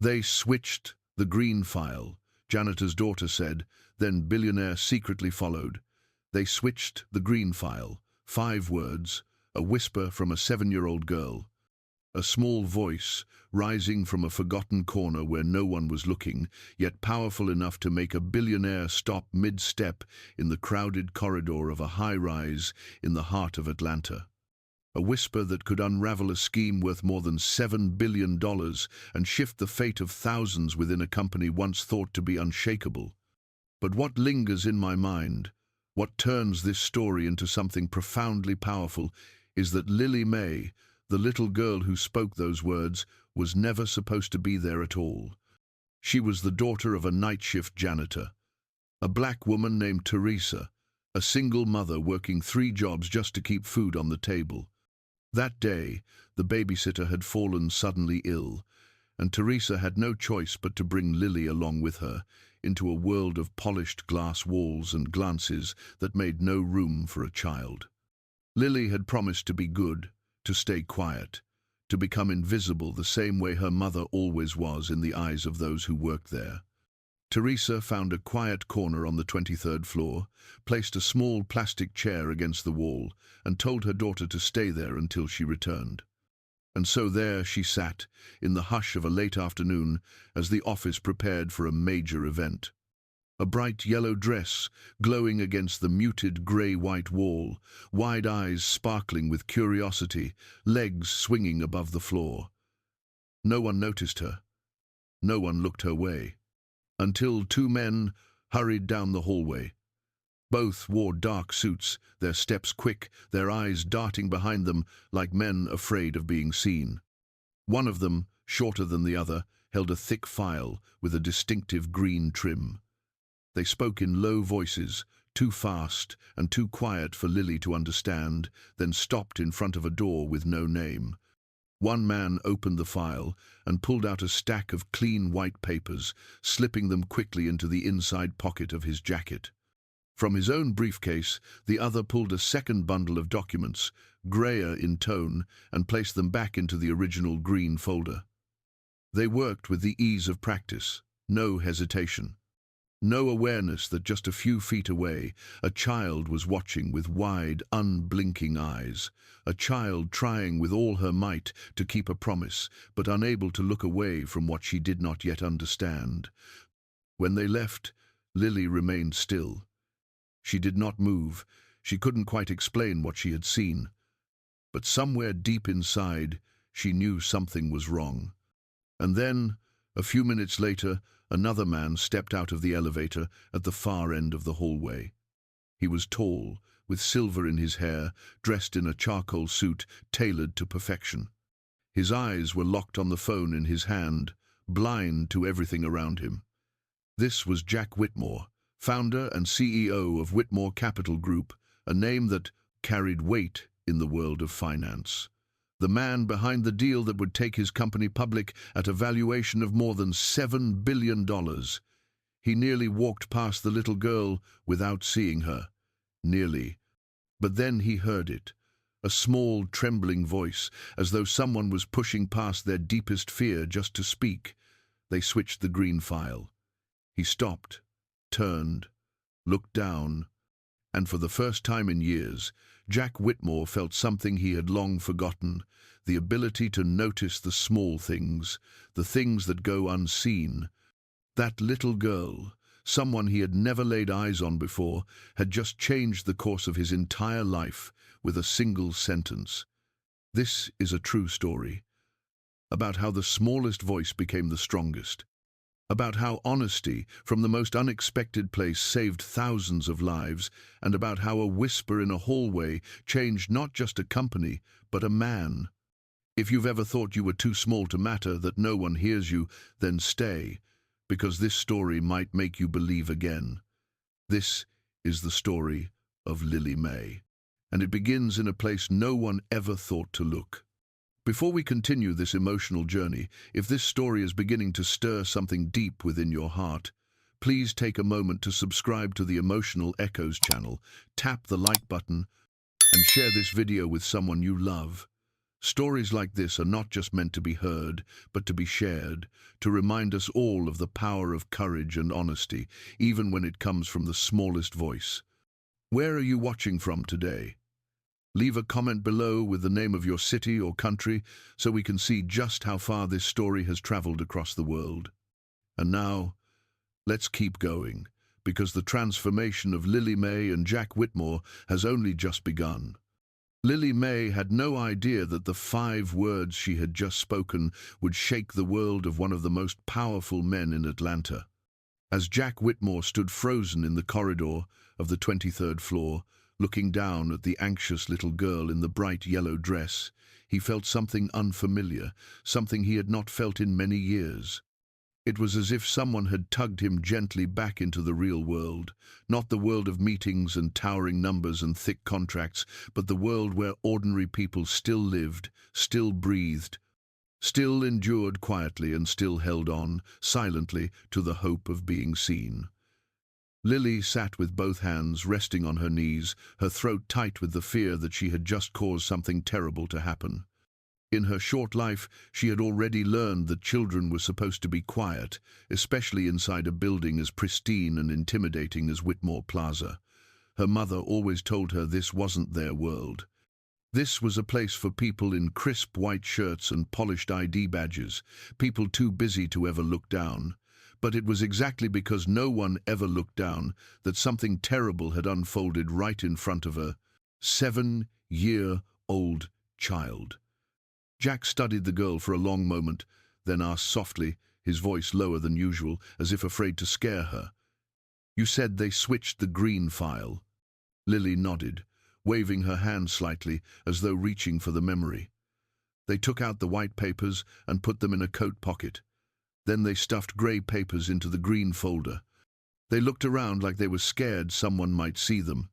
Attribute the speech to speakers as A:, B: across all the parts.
A: They switched the green file, Janitor's daughter said, then Billionaire secretly followed. They switched the green file. 5 words, a whisper from a 7-year-old girl. A small voice, rising from a forgotten corner where no one was looking, yet powerful enough to make a billionaire stop mid-step in the crowded corridor of a high-rise in the heart of Atlanta. A whisper that could unravel a scheme worth more than $7 billion and shift the fate of thousands within a company once thought to be unshakable. But what lingers in my mind, what turns this story into something profoundly powerful, is that Lily Mae, the little girl who spoke those words, was never supposed to be there at all. She was the daughter of a night shift janitor, a black woman named Teresa, a single mother working 3 jobs just to keep food on the table. That day, the babysitter had fallen suddenly ill, and Teresa had no choice but to bring Lily along with her into a world of polished glass walls and glances that made no room for a child. Lily had promised to be good, to stay quiet, to become invisible the same way her mother always was in the eyes of those who worked there. Teresa found a quiet corner on the 23rd floor, placed a small plastic chair against the wall, and told her daughter to stay there until she returned. And so there she sat, in the hush of a late afternoon, as the office prepared for a major event. A bright yellow dress, glowing against the muted grey-white wall, wide eyes sparkling with curiosity, legs swinging above the floor. No one noticed her. No one looked her way. Until 2 men hurried down the hallway. Both wore dark suits, their steps quick, their eyes darting behind them like men afraid of being seen. One of them, shorter than the other, held a thick file with a distinctive green trim. They spoke in low voices, too fast and too quiet for Lily to understand, then stopped in front of a door with no name. One man opened the file and pulled out a stack of clean white papers, slipping them quickly into the inside pocket of his jacket. From his own briefcase, the other pulled a second bundle of documents, grayer in tone, and placed them back into the original green folder. They worked with the ease of practice, no hesitation. No awareness that just a few feet away, a child was watching with wide, unblinking eyes, a child trying with all her might to keep a promise, but unable to look away from what she did not yet understand. When they left, Lily remained still. She did not move. She couldn't quite explain what she had seen. But somewhere deep inside, she knew something was wrong. And then, a few minutes later, another man stepped out of the elevator at the far end of the hallway. He was tall, with silver in his hair, dressed in a charcoal suit tailored to perfection. His eyes were locked on the phone in his hand, blind to everything around him. This was Jack Whitmore, founder and CEO of Whitmore Capital Group, a name that carried weight in the world of finance. The man behind the deal that would take his company public at a valuation of more than $7 billion. He nearly walked past the little girl without seeing her. Nearly. But then he heard it. A small, trembling voice, as though someone was pushing past their deepest fear just to speak. They switched the green file. He stopped, turned, looked down, and for the first time in years, Jack Whitmore felt something he had long forgotten, the ability to notice the small things, the things that go unseen. That little girl, someone he had never laid eyes on before, had just changed the course of his entire life with a single sentence. This is a true story, about how the smallest voice became the strongest, about how honesty from the most unexpected place saved thousands of lives, and about how a whisper in a hallway changed not just a company, but a man. If you've ever thought you were too small to matter, that no one hears you, then stay, because this story might make you believe again. This is the story of Lily Mae, and it begins in a place no one ever thought to look. Before we continue this emotional journey, if this story is beginning to stir something deep within your heart, please take a moment to subscribe to the Emotional Echoes channel, tap the like button, and share this video with someone you love. Stories like this are not just meant to be heard, but to be shared, to remind us all of the power of courage and honesty, even when it comes from the smallest voice. Where are you watching from today? Leave a comment below with the name of your city or country so we can see just how far this story has traveled across the world. And now, let's keep going, because the transformation of Lily Mae and Jack Whitmore has only just begun. Lily Mae had no idea that the 5 words she had just spoken would shake the world of one of the most powerful men in Atlanta. As Jack Whitmore stood frozen in the corridor of the 23rd floor, looking down at the anxious little girl in the bright yellow dress, he felt something unfamiliar, something he had not felt in many years. It was as if someone had tugged him gently back into the real world, not the world of meetings and towering numbers and thick contracts, but the world where ordinary people still lived, still breathed, still endured quietly and still held on, silently, to the hope of being seen. Lily sat with both hands resting on her knees, her throat tight with the fear that she had just caused something terrible to happen. In her short life, she had already learned that children were supposed to be quiet, especially inside a building as pristine and intimidating as Whitmore Plaza. Her mother always told her this wasn't their world. This was a place for people in crisp white shirts and polished ID badges, people too busy to ever look down. But it was exactly because no one ever looked down that something terrible had unfolded right in front of her. 7-year-old child. Jack studied the girl for a long moment, then asked softly, his voice lower than usual, as if afraid to scare her. "You said they switched the green file." Lily nodded, waving her hand slightly, as though reaching for the memory. "They took out the white papers and put them in a coat pocket. Then they stuffed grey papers into the green folder. They looked around like they were scared someone might see them.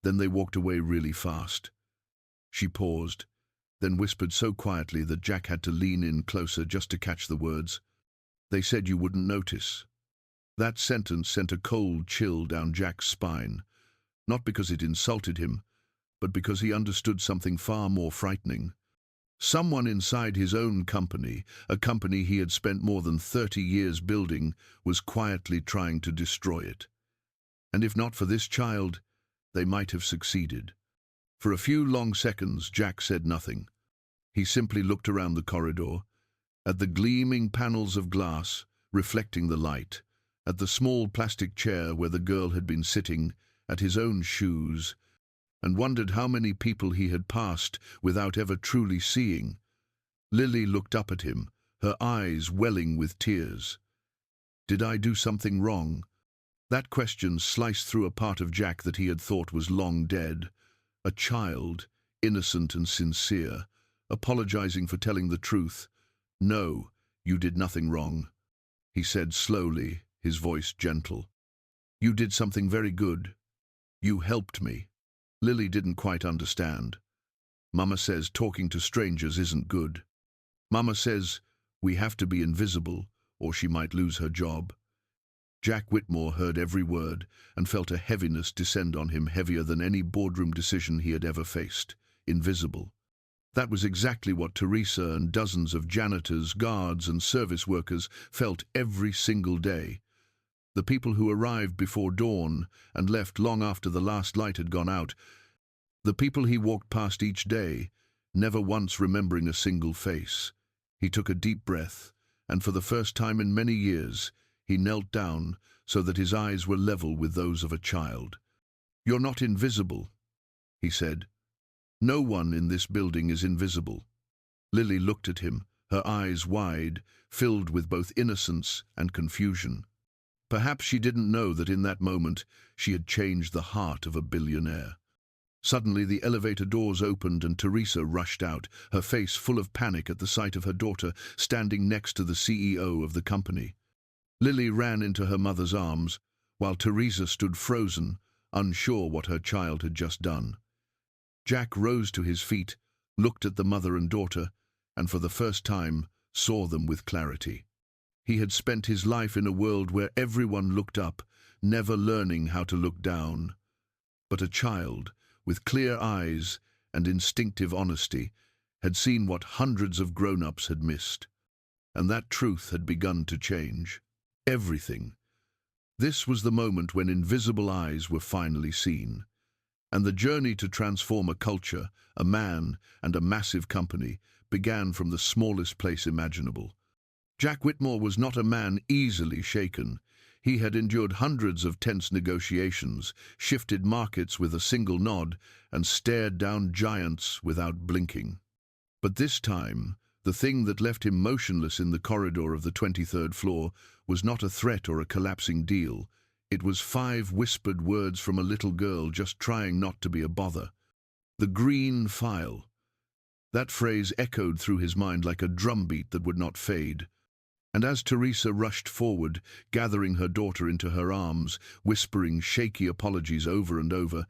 A: Then they walked away really fast." She paused, then whispered so quietly that Jack had to lean in closer just to catch the words. "They said you wouldn't notice." That sentence sent a cold chill down Jack's spine, not because it insulted him, but because he understood something far more frightening. Someone inside his own company, a company he had spent more than 30 years building, was quietly trying to destroy it. And if not for this child, they might have succeeded. For a few long seconds, Jack said nothing. He simply looked around the corridor, at the gleaming panels of glass reflecting the light, at the small plastic chair where the girl had been sitting, at his own shoes, and wondered how many people he had passed without ever truly seeing. Lily looked up at him, her eyes welling with tears. "Did I do something wrong?" That question sliced through a part of Jack that he had thought was long dead. A child, innocent and sincere, apologizing for telling the truth. "No, you did nothing wrong," he said slowly, his voice gentle. "You did something very good. You helped me." Lily didn't quite understand. "Mama says talking to strangers isn't good. Mama says we have to be invisible or she might lose her job." Jack Whitmore heard every word and felt a heaviness descend on him, heavier than any boardroom decision he had ever faced. Invisible. That was exactly what Teresa and dozens of janitors, guards, and service workers felt every single day. The people who arrived before dawn and left long after the last light had gone out. The people he walked past each day, never once remembering a single face. He took a deep breath, and for the first time in many years, he knelt down so that his eyes were level with those of a child. "You're not invisible," he said. "No one in this building is invisible." Lily looked at him, her eyes wide, filled with both innocence and confusion. Perhaps she didn't know that in that moment she had changed the heart of a billionaire. Suddenly the elevator doors opened and Teresa rushed out, her face full of panic at the sight of her daughter standing next to the CEO of the company. Lily ran into her mother's arms, while Teresa stood frozen, unsure what her child had just done. Jack rose to his feet, looked at the mother and daughter, and for the first time saw them with clarity. He had spent his life in a world where everyone looked up, never learning how to look down. But a child, with clear eyes and instinctive honesty, had seen what hundreds of grown-ups had missed. And that truth had begun to change. Everything. This was the moment when invisible eyes were finally seen. And the journey to transform a culture, a man, and a massive company began from the smallest place imaginable. Jack Whitmore was not a man easily shaken. He had endured hundreds of tense negotiations, shifted markets with a single nod, and stared down giants without blinking. But this time, the thing that left him motionless in the corridor of the 23rd floor was not a threat or a collapsing deal. It was 5 whispered words from a little girl just trying not to be a bother. The green file. That phrase echoed through his mind like a drumbeat that would not fade. And as Teresa rushed forward, gathering her daughter into her arms, whispering shaky apologies over and over,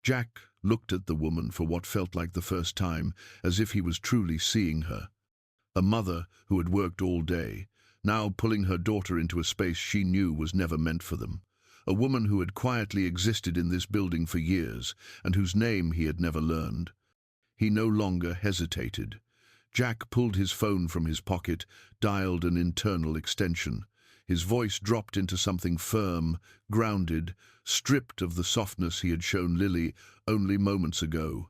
A: Jack looked at the woman for what felt like the first time, as if he was truly seeing her. A mother who had worked all day, now pulling her daughter into a space she knew was never meant for them. A woman who had quietly existed in this building for years, and whose name he had never learned. He no longer hesitated. Jack pulled his phone from his pocket, dialed an internal extension. His voice dropped into something firm, grounded, stripped of the softness he had shown Lily only moments ago.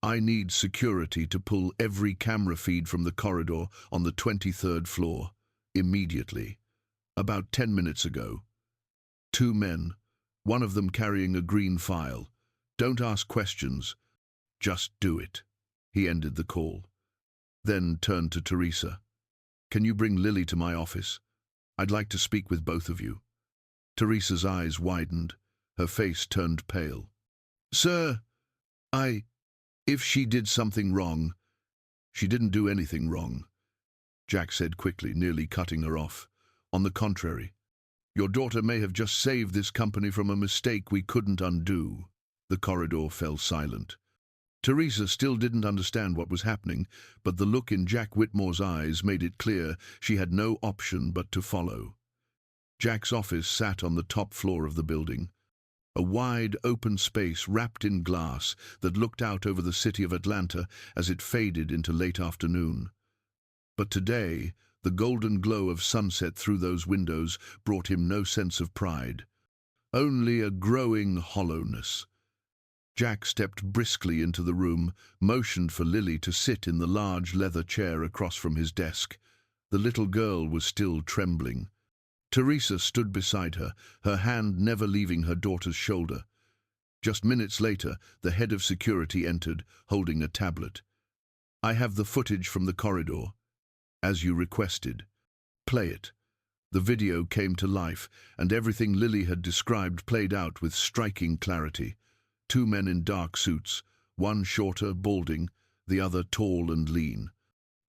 A: I need security to pull every camera feed from the corridor on the 23rd floor, immediately. About 10 minutes ago. 2 men, one of them carrying a green file. Don't ask questions, just do it. He ended the call. Then turned to Teresa. Can you bring Lily to my office? I'd like to speak with both of you. Teresa's eyes widened. Her face turned pale. Sir, if she did something wrong. She didn't do anything wrong, Jack said quickly, nearly cutting her off. On the contrary, your daughter may have just saved this company from a mistake we couldn't undo. The corridor fell silent. Teresa still didn't understand what was happening, but the look in Jack Whitmore's eyes made it clear she had no option but to follow. Jack's office sat on the top floor of the building, a wide, open space wrapped in glass that looked out over the city of Atlanta as it faded into late afternoon. But today, the golden glow of sunset through those windows brought him no sense of pride, only a growing hollowness. Jack stepped briskly into the room, motioned for Lily to sit in the large leather chair across from his desk. The little girl was still trembling. Teresa stood beside her, her hand never leaving her daughter's shoulder. Just minutes later, the head of security entered, holding a tablet. I have the footage from the corridor, as you requested. Play it. The video came to life, and everything Lily had described played out with striking clarity. 2 men in dark suits, one shorter, balding, the other tall and lean.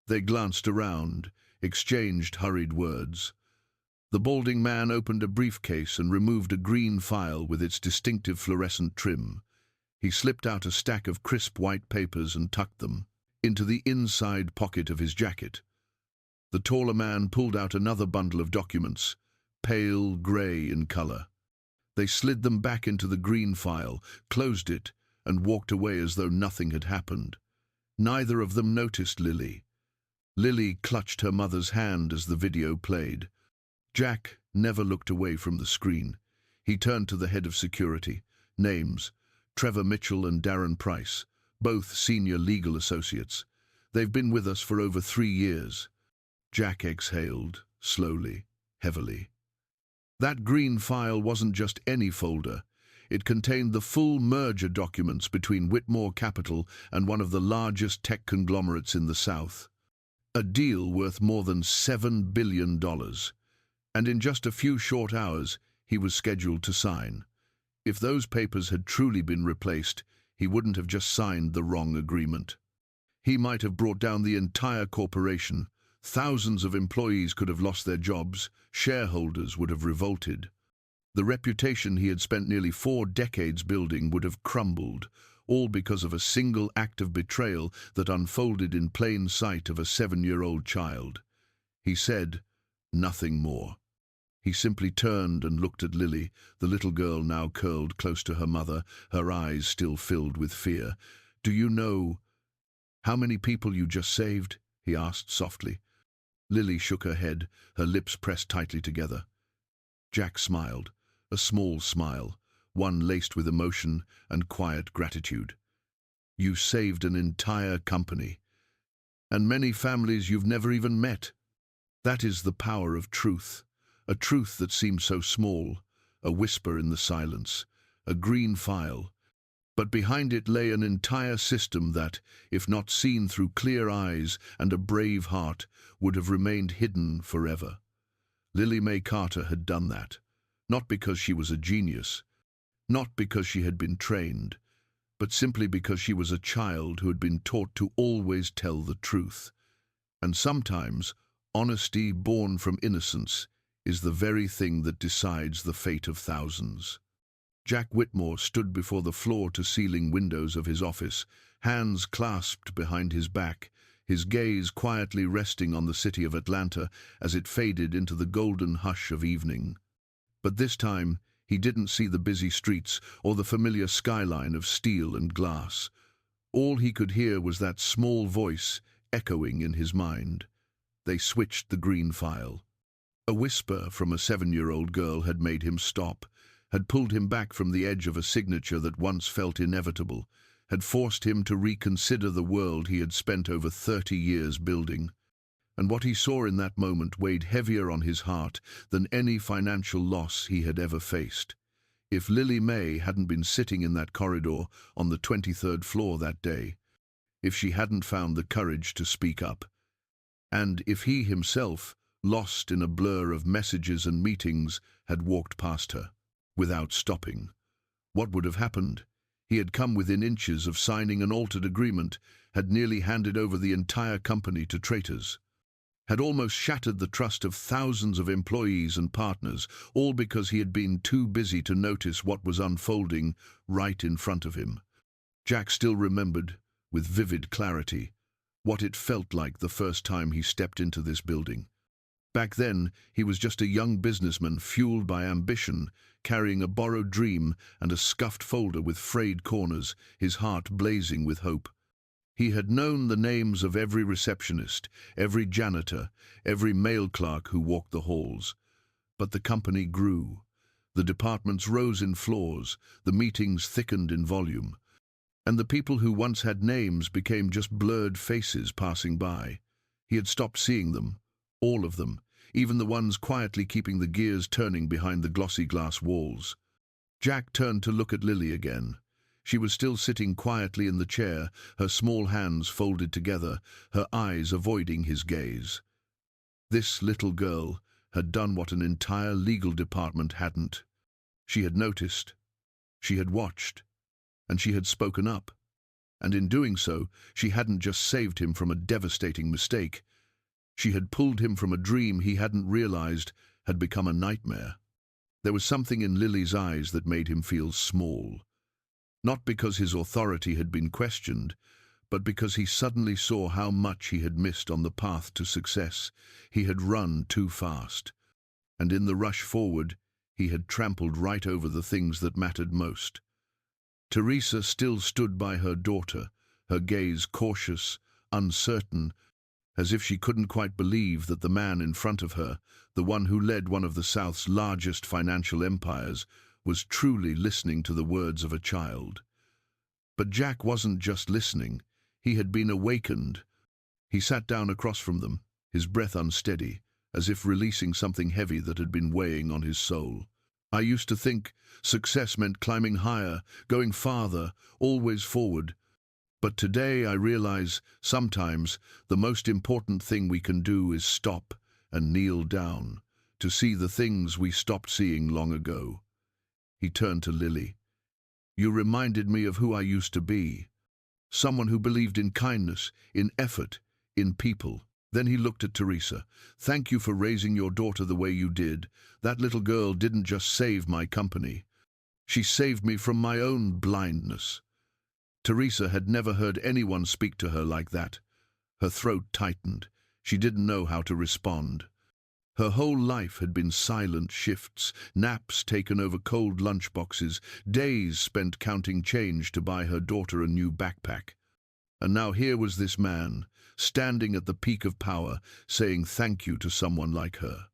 A: They glanced around, exchanged hurried words. The balding man opened a briefcase and removed a green file with its distinctive fluorescent trim. He slipped out a stack of crisp white papers and tucked them into the inside pocket of his jacket. The taller man pulled out another bundle of documents, pale grey in color. They slid them back into the green file, closed it, and walked away as though nothing had happened. Neither of them noticed Lily. Lily clutched her mother's hand as the video played. Jack never looked away from the screen. He turned to the head of security. Names: Trevor Mitchell and Darren Price, both senior legal associates. They've been with us for over 3 years. Jack exhaled, slowly, heavily. That green file wasn't just any folder. It contained the full merger documents between Whitmore Capital and one of the largest tech conglomerates in the South. A deal worth more than $7 billion. And in just a few short hours, he was scheduled to sign. If those papers had truly been replaced, he wouldn't have just signed the wrong agreement. He might have brought down the entire corporation. Thousands of employees could have lost their jobs. Shareholders would have revolted. The reputation he had spent nearly 4 decades building would have crumbled, all because of a single act of betrayal that unfolded in plain sight of a 7-year-old child. He said nothing more. He simply turned and looked at Lily, the little girl now curled close to her mother, her eyes still filled with fear. Do you know? "How many people you just saved?" he asked softly. Lily shook her head, her lips pressed tightly together. Jack smiled, a small smile, one laced with emotion and quiet gratitude. "You saved an entire company, and many families you've never even met. That is the power of truth, a truth that seems so small, a whisper in the silence, a green file. But behind it lay an entire system that, if not seen through clear eyes and a brave heart, would have remained hidden forever. Lily Mae Carter had done that, not because she was a genius, not because she had been trained, but simply because she was a child who had been taught to always tell the truth. And sometimes, honesty born from innocence is the very thing that decides the fate of thousands. Jack Whitmore stood before the floor-to-ceiling windows of his office, hands clasped behind his back, his gaze quietly resting on the city of Atlanta as it faded into the golden hush of evening. But this time, he didn't see the busy streets or the familiar skyline of steel and glass. All he could hear was that small voice echoing in his mind. They switched the green file. A whisper from a 7-year-old girl had made him stop, had pulled him back from the edge of a signature that once felt inevitable, had forced him to reconsider the world he had spent over 30 years building. And what he saw in that moment weighed heavier on his heart than any financial loss he had ever faced. If Lily Mae hadn't been sitting in that corridor on the 23rd floor that day, if she hadn't found the courage to speak up, and if he himself, lost in a blur of messages and meetings, had walked past her, without stopping, what would have happened? He had come within inches of signing an altered agreement, had nearly handed over the entire company to traitors, had almost shattered the trust of thousands of employees and partners, all because he had been too busy to notice what was unfolding right in front of him. Jack still remembered, with vivid clarity, what it felt like the first time he stepped into this building. Back then, he was just a young businessman fueled by ambition, carrying a borrowed dream and a scuffed folder with frayed corners, his heart blazing with hope. He had known the names of every receptionist, every janitor, every mail clerk who walked the halls. But the company grew. The departments rose in floors, the meetings thickened in volume, and the people who once had names became just blurred faces passing by. He had stopped seeing them, all of them, even the ones quietly keeping the gears turning behind the glossy glass walls. Jack turned to look at Lily again. She was still sitting quietly in the chair, her small hands folded together, her eyes avoiding his gaze. This little girl had done what an entire legal department hadn't. She had noticed, she had watched, and she had spoken up. And in doing so, she hadn't just saved him from a devastating mistake. She had pulled him from a dream he hadn't realized had become a nightmare. There was something in Lily's eyes that made him feel small. Not because his authority had been questioned, but because he suddenly saw how much he had missed on the path to success. He had run too fast, and in the rush forward, he had trampled right over the things that mattered most. Teresa still stood by her daughter, her gaze cautious, uncertain, as if she couldn't quite believe that the man in front of her, the one who led one of the South's largest financial empires, was truly listening to the words of a child. But Jack wasn't just listening, he had been awakened. He sat down across from them, his breath unsteady, as if releasing something heavy that had been weighing on his soul. "I used to think success meant climbing higher, going farther, always forward. But today I realize sometimes the most important thing we can do is stop and kneel down to see the things we stopped seeing long ago." He turned to Lily. "You reminded me of who I used to be. Someone who believed in kindness, in effort, in people." Then he looked at Teresa. "Thank you for raising your daughter the way you did. That little girl didn't just save my company. She saved me from my own blindness." Teresa had never heard anyone speak to her like that. Her throat tightened. She didn't know how to respond. Her whole life had been silent shifts, naps taken over cold lunchboxes, days spent counting change to buy her daughter a new backpack. And now here was this man, standing at the peak of power, saying thank you to someone like her.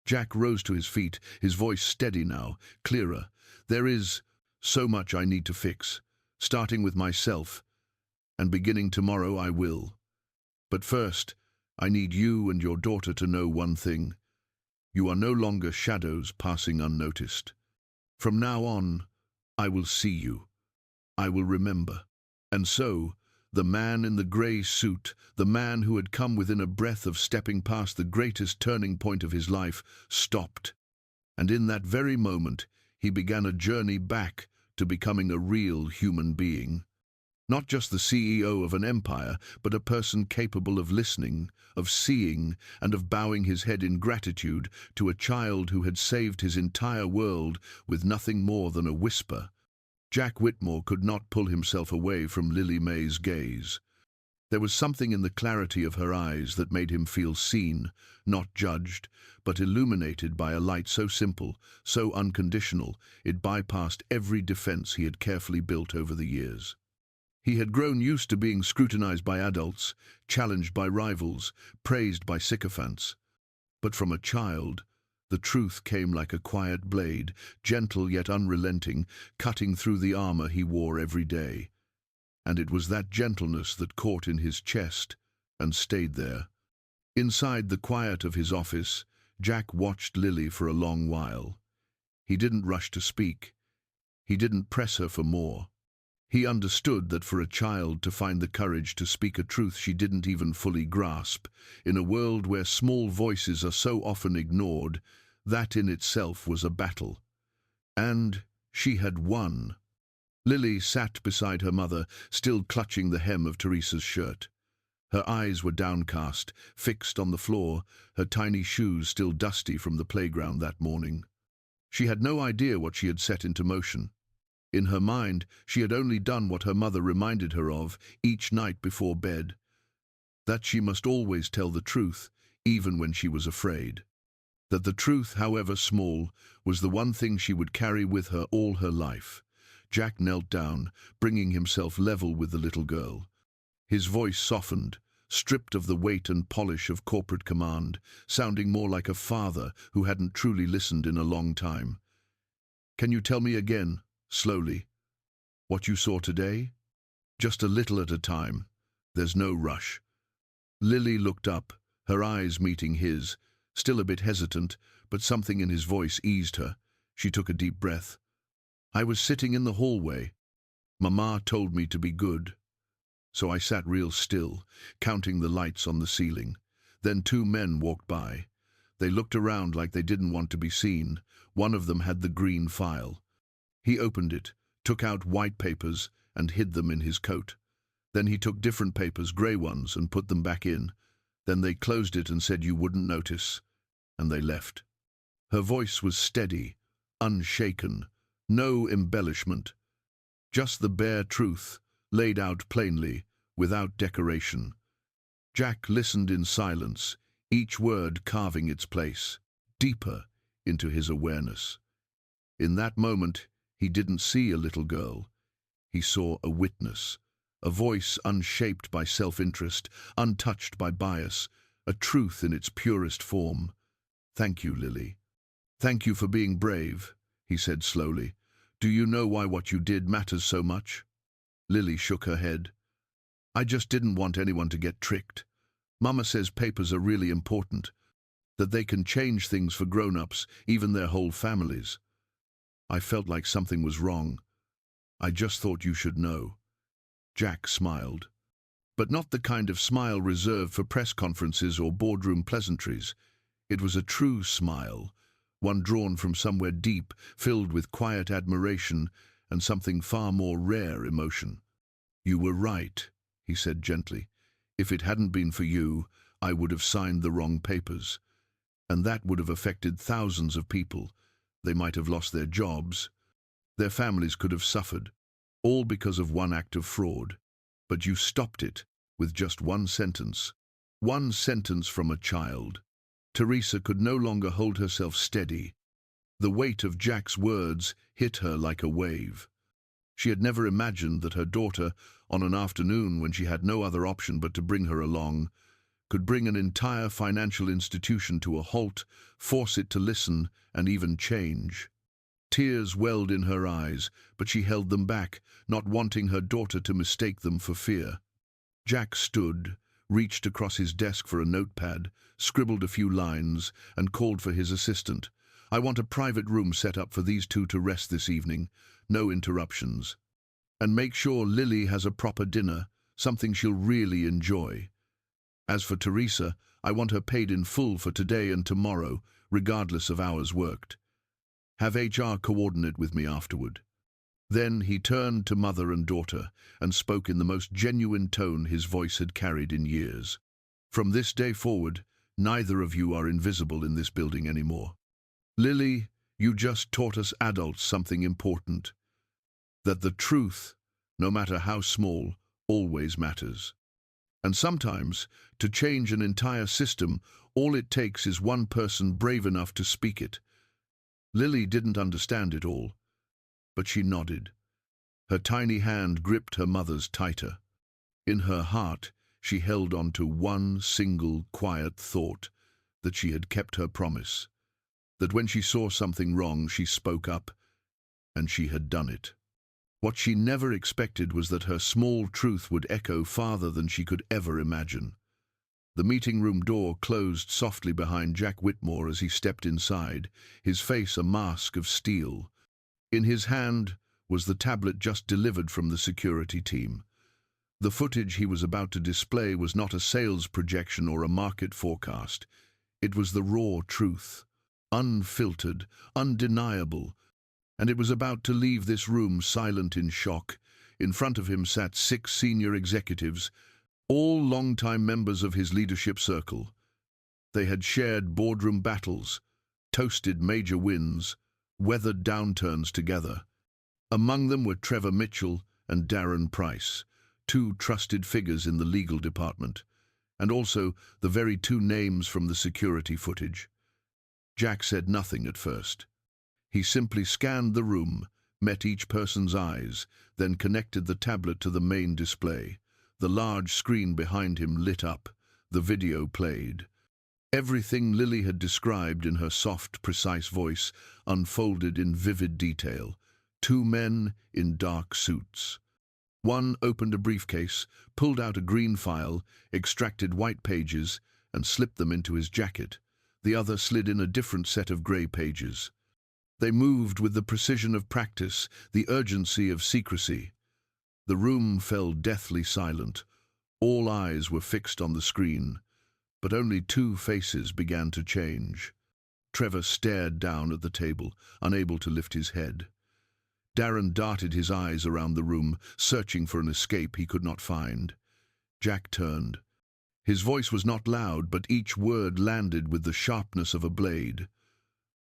A: Jack rose to his feet, his voice steady now, clearer. There is so much I need to fix, starting with myself, and beginning tomorrow I will. But first, I need you and your daughter to know one thing. You are no longer shadows passing unnoticed. From now on, I will see you. I will remember. And so, the man in the grey suit, the man who had come within a breath of stepping past the greatest turning point of his life, stopped. And in that very moment, he began a journey back to becoming a real human being. Not just the CEO of an empire, but a person capable of listening, of seeing, and of bowing his head in gratitude to a child who had saved his entire world with nothing more than a whisper. Jack Whitmore could not pull himself away from Lily Mae's gaze. There was something in the clarity of her eyes that made him feel seen, not judged, but illuminated by a light so simple, so unconditional, it bypassed every defense he had carefully built over the years. He had grown used to being scrutinized by adults, challenged by rivals, praised by sycophants. But from a child, the truth came like a quiet blade, gentle yet unrelenting, cutting through the armor he wore every day. And it was that gentleness that caught in his chest and stayed there. Inside the quiet of his office, Jack watched Lily for a long while. He didn't rush to speak. He didn't press her for more. He understood that for a child to find the courage to speak a truth she didn't even fully grasp, in a world where small voices are so often ignored, that in itself was a battle. And she had won. Lily sat beside her mother, still clutching the hem of Teresa's shirt. Her eyes were downcast, fixed on the floor, her tiny shoes still dusty from the playground that morning. She had no idea what she had set into motion. In her mind, she had only done what her mother reminded her of each night before bed, that she must always tell the truth, even when she was afraid. That the truth, however small, was the one thing she would carry with her all her life. Jack knelt down, bringing himself level with the little girl. His voice softened, stripped of the weight and polish of corporate command, sounding more like a father who hadn't truly listened in a long time. "Can you tell me again, slowly, what you saw today? Just a little at a time. There's no rush." Lily looked up, her eyes meeting his, still a bit hesitant, but something in his voice eased her. She took a deep breath. "I was sitting in the hallway. Mama told me to be good. So I sat real still, counting the lights on the ceiling. Then two men walked by. They looked around like they didn't want to be seen. One of them had the green file. He opened it, took out white papers, and hid them in his coat. Then he took different papers, grey ones, and put them back in. Then they closed it and said you wouldn't notice. And they left." Her voice was steady, unshaken, no embellishment. Just the bare truth, laid out plainly, without decoration. Jack listened in silence, each word carving its place, deeper into his awareness. In that moment, he didn't see a little girl. He saw a witness, a voice unshaped by self-interest, untouched by bias, a truth in its purest form. "Thank you, Lily. Thank you for being brave," he said slowly. "Do you know why what you did matters so much?" Lily shook her head. "I just didn't want anyone to get tricked. Mama says papers are really important, that they can change things for grown-ups, even their whole families. I felt like something was wrong. I just thought you should know." Jack smiled. But not the kind of smile reserved for press conferences or boardroom pleasantries. It was a true smile, one drawn from somewhere deep, filled with quiet admiration and something far more rare emotion. "You were right," he said gently. "If it hadn't been for you, I would have signed the wrong papers. And that would have affected thousands of people. They might have lost their jobs. Their families could have suffered, all because of one act of fraud. But you stopped it with just one sentence. One sentence from a child." Teresa could no longer hold herself steady. The weight of Jack's words hit her like a wave. She had never imagined that her daughter, on an afternoon when she had no other option but to bring her along, could bring an entire financial institution to a halt, force it to listen, and even change. Tears welled in her eyes, but she held them back, not wanting her daughter to mistake them for fear. Jack stood, reached across his desk for a notepad, scribbled a few lines, and called for his assistant. "I want a private room set up for these two to rest this evening. No interruptions. And make sure Lily has a proper dinner, something she'll really enjoy. As for Teresa, I want her paid in full for today and tomorrow, regardless of hours worked. Have HR coordinate with me afterward." Then he turned to mother and daughter and spoke in the most genuine tone his voice had carried in years. "From this day forward, neither of you are invisible in this building anymore. Lily, you just taught us adults something important. That the truth, no matter how small, always matters. And sometimes, to change an entire system, all it takes is one person brave enough to speak it." Lily didn't understand it all, but she nodded. Her tiny hand gripped her mother's tighter. In her heart, she held on to one single quiet thought, that she had kept her promise, that when she saw something wrong, she spoke up, and she had done it. What she never expected was that her small truth would echo farther than she could ever imagine. The meeting room door closed softly behind Jack Whitmore as he stepped inside, his face a mask of steel. In his hand was the tablet just delivered from the security team. The footage he was about to display was not a sales projection or a market forecast. It was the raw truth, unfiltered, undeniable, and it was about to leave this room silent in shock. In front of him sat 6 senior executives, all longtime members of his leadership circle. They had shared boardroom battles, toasted major wins, weathered downturns together. Among them were Trevor Mitchell and Darren Price, 2 trusted figures in the legal department, and also the very 2 names from the security footage. Jack said nothing at first. He simply scanned the room, met each person's eyes, then connected the tablet to the main display. The large screen behind him lit up. The video played. Everything Lily had described in her soft, precise voice unfolded in vivid detail. 2 men in dark suits. One opened a briefcase, pulled out a green file, extracted white pages, and slipped them into his jacket. The other slid in a different set of grey pages. They moved with the precision of practice, the urgency of secrecy. The room fell deathly silent. All eyes were fixed on the screen, but only 2 faces began to change. Trevor stared down at the table, unable to lift his head. Darren darted his eyes around the room, searching for an escape he could not find. Jack turned. His voice was not loud, but each word landed with the sharpness of a blade.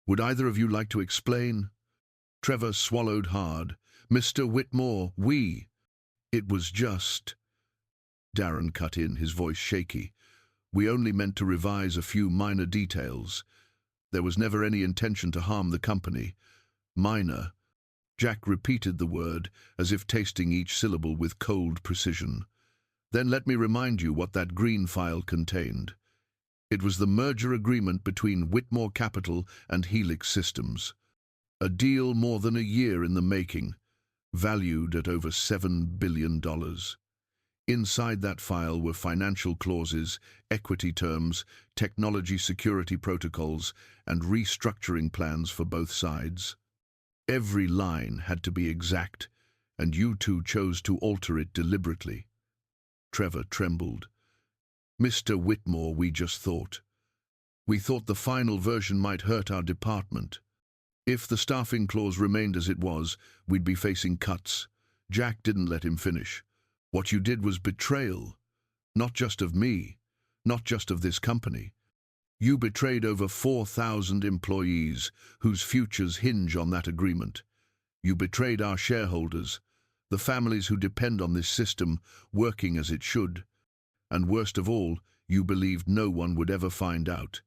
A: "Would either of you like to explain?" Trevor swallowed hard. "Mr. Whitmore, we—" "It was just—" Darren cut in, his voice shaky. "We only meant to revise a few minor details. There was never any intention to harm the company. Minor." Jack repeated the word, as if tasting each syllable with cold precision. "Then let me remind you what that green file contained. It was the merger agreement between Whitmore Capital and Helix Systems. A deal more than a year in the making, valued at over $7 billion. Inside that file were financial clauses, equity terms, technology security protocols, and restructuring plans for both sides. Every line had to be exact, and you two chose to alter it deliberately." Trevor trembled. "Mr. Whitmore, we just thought. We thought the final version might hurt our department. If the staffing clause remained as it was, we'd be facing cuts." Jack didn't let him finish. "What you did was betrayal. Not just of me, not just of this company. You betrayed over 4,000 employees whose futures hinge on that agreement. You betrayed our shareholders, the families who depend on this system working as it should. And worst of all, you believed no one would ever find out."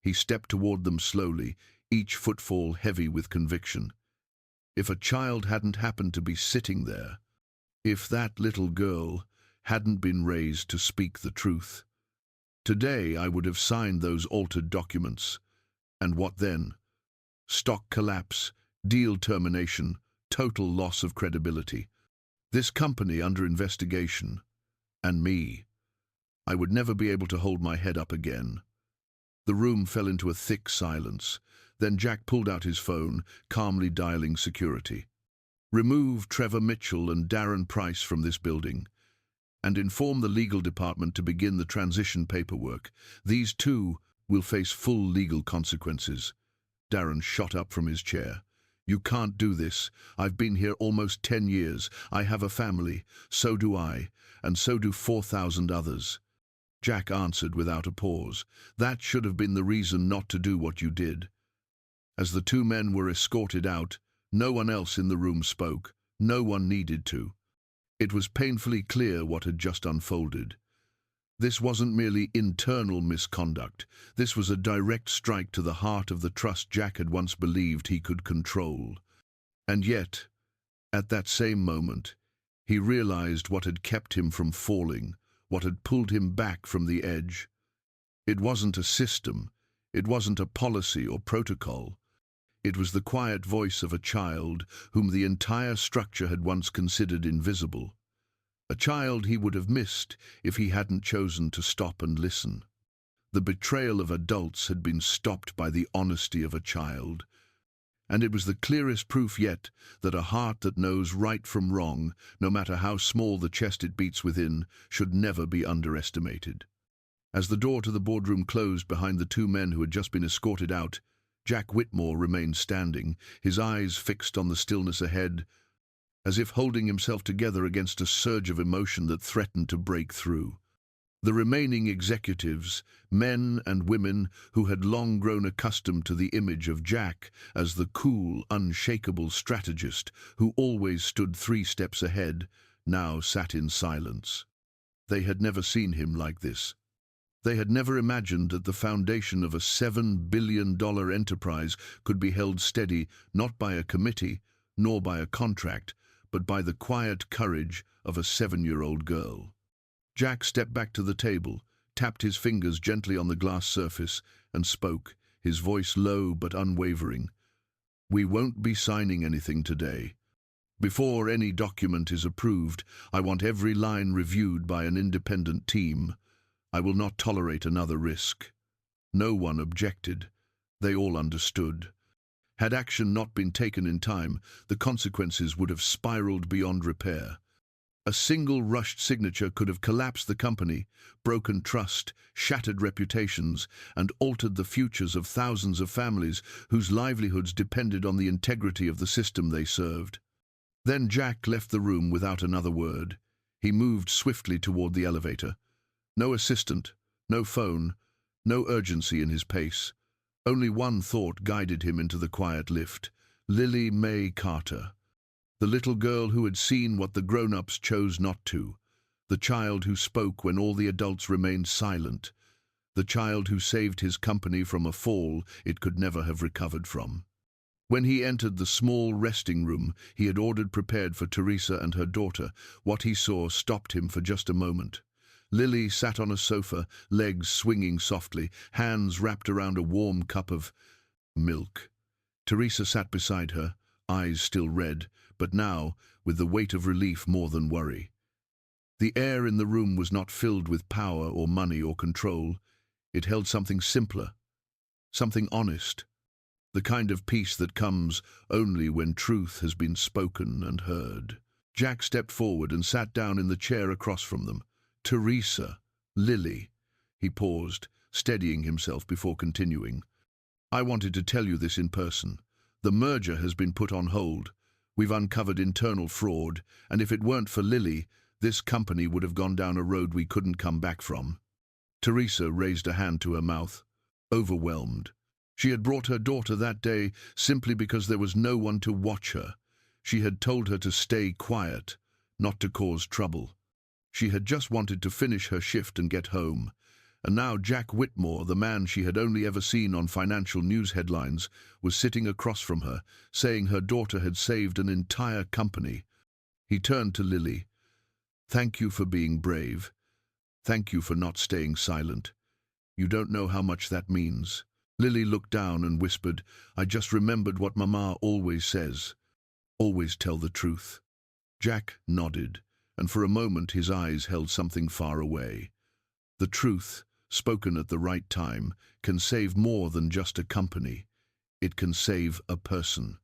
A: He stepped toward them slowly, each footfall heavy with conviction. If a child hadn't happened to be sitting there, if that little girl hadn't been raised to speak the truth, today I would have signed those altered documents. And what then? Stock collapse, deal termination, total loss of credibility. This company under investigation, and me. I would never be able to hold my head up again. The room fell into a thick silence. Then Jack pulled out his phone, calmly dialing security. Remove Trevor Mitchell and Darren Price from this building, and inform the legal department to begin the transition paperwork. These two will face full legal consequences. Darren shot up from his chair. You can't do this. I've been here almost 10 years. I have a family. So do I, and so do 4,000 others. Jack answered without a pause. That should have been the reason not to do what you did. As the two men were escorted out, no one else in the room spoke. No one needed to. It was painfully clear what had just unfolded. This wasn't merely internal misconduct. This was a direct strike to the heart of the trust Jack had once believed he could control. And yet, at that same moment, he realized what had kept him from falling, what had pulled him back from the edge. It wasn't a system. It wasn't a policy or protocol. It was the quiet voice of a child whom the entire structure had once considered invisible. A child he would have missed if he hadn't chosen to stop and listen. The betrayal of adults had been stopped by the honesty of a child. And it was the clearest proof yet that a heart that knows right from wrong, no matter how small the chest it beats within, should never be underestimated. As the door to the boardroom closed behind the two men who had just been escorted out, Jack Whitmore remained standing, his eyes fixed on the stillness ahead, as if holding himself together against a surge of emotion that threatened to break through. The remaining executives, men and women who had long grown accustomed to the image of Jack as the cool, unshakable strategist who always stood 3 steps ahead, now sat in silence. They had never seen him like this. They had never imagined that the foundation of a $7 billion enterprise could be held steady not by a committee, nor by a contract, but by the quiet courage of a 7-year-old girl. Jack stepped back to the table, tapped his fingers gently on the glass surface, and spoke, his voice low but unwavering. We won't be signing anything today. Before any document is approved, I want every line reviewed by an independent team. I will not tolerate another risk. No one objected. They all understood. Had action not been taken in time, the consequences would have spiraled beyond repair. A single rushed signature could have collapsed the company, broken trust, shattered reputations, and altered the futures of thousands of families whose livelihoods depended on the integrity of the system they served. Then Jack left the room without another word. He moved swiftly toward the elevator. No assistant, no phone, no urgency in his pace. Only one thought guided him into the quiet lift. Lily Mae Carter. The little girl who had seen what the grown-ups chose not to. The child who spoke when all the adults remained silent. The child who saved his company from a fall it could never have recovered from. When he entered the small resting room he had ordered prepared for Teresa and her daughter, what he saw stopped him for just a moment. Lily sat on a sofa, legs swinging softly, hands wrapped around a warm cup of milk. Teresa sat beside her, eyes still red, but now with the weight of relief more than worry. The air in the room was not filled with power or money or control. It held something simpler, something honest, the kind of peace that comes only when truth has been spoken and heard. Jack stepped forward and sat down in the chair across from them. Teresa, Lily. He paused, steadying himself before continuing. I wanted to tell you this in person. The merger has been put on hold. We've uncovered internal fraud, and if it weren't for Lily, this company would have gone down a road we couldn't come back from. Teresa raised a hand to her mouth, overwhelmed. She had brought her daughter that day simply because there was no one to watch her. She had told her to stay quiet, not to cause trouble. She had just wanted to finish her shift and get home, And now Jack Whitmore, the man she had only ever seen on financial news headlines, was sitting across from her, saying her daughter had saved an entire company. He turned to Lily. "Thank you for being brave. Thank you for not staying silent. You don't know how much that means." Lily looked down and whispered, "I just remembered what Mama always says. Always tell the truth." Jack nodded, and for a moment his eyes held something far away. The truth, spoken at the right time, can save more than just a company. It can save a person.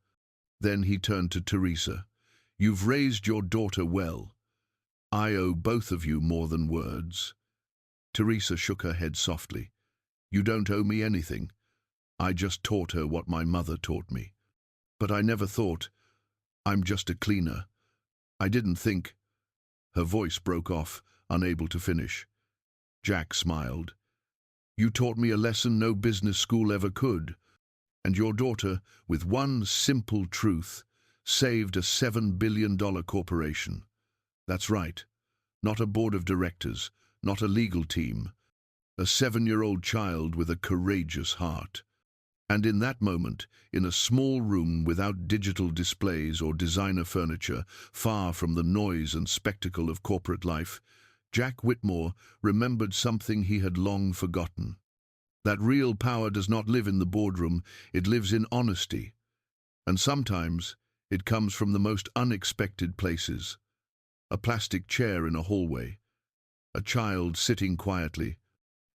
A: Then he turned to Teresa. "You've raised your daughter well. I owe both of you more than words." Teresa shook her head softly. "You don't owe me anything. I just taught her what my mother taught me. But I never thought, I'm just a cleaner. I didn't think—" Her voice broke off, unable to finish. Jack smiled. "You taught me a lesson no business school ever could. And your daughter, with one simple truth, saved a $7 billion corporation. That's right. Not a board of directors, not a legal team. A 7-year-old child with a courageous heart." And in that moment, in a small room without digital displays or designer furniture, far from the noise and spectacle of corporate life, Jack Whitmore remembered something he had long forgotten. That real power does not live in the boardroom, it lives in honesty. And sometimes it comes from the most unexpected places. A plastic chair in a hallway, a child sitting quietly,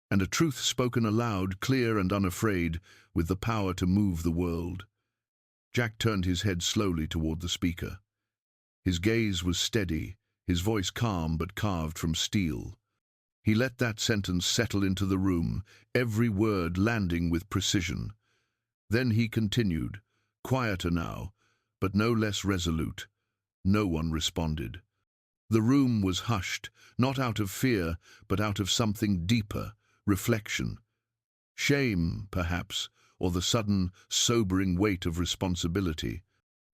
A: and a truth spoken aloud, clear and unafraid, with the power to move the world. Jack turned his head slowly toward the speaker. His gaze was steady, his voice calm but carved from steel. He let that sentence settle into the room, every word landing with precision. Then he continued, quieter now, but no less resolute. No one responded. The room was hushed, not out of fear, but out of something deeper, reflection. Shame, perhaps, or the sudden, sobering weight of responsibility.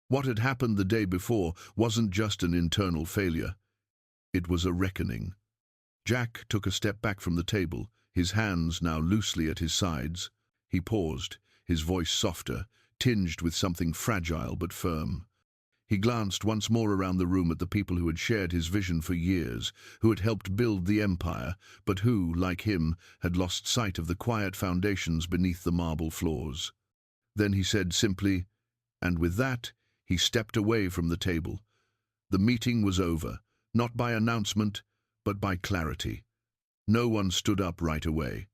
A: What had happened the day before wasn't just an internal failure. It was a reckoning. Jack took a step back from the table, his hands now loosely at his sides. He paused, his voice softer, tinged with something fragile but firm. He glanced once more around the room at the people who had shared his vision for years, who had helped build the empire, but who, like him, had lost sight of the quiet foundations beneath the marble floors. Then he said simply, and with that, he stepped away from the table. The meeting was over, not by announcement, but by clarity. No one stood up right away.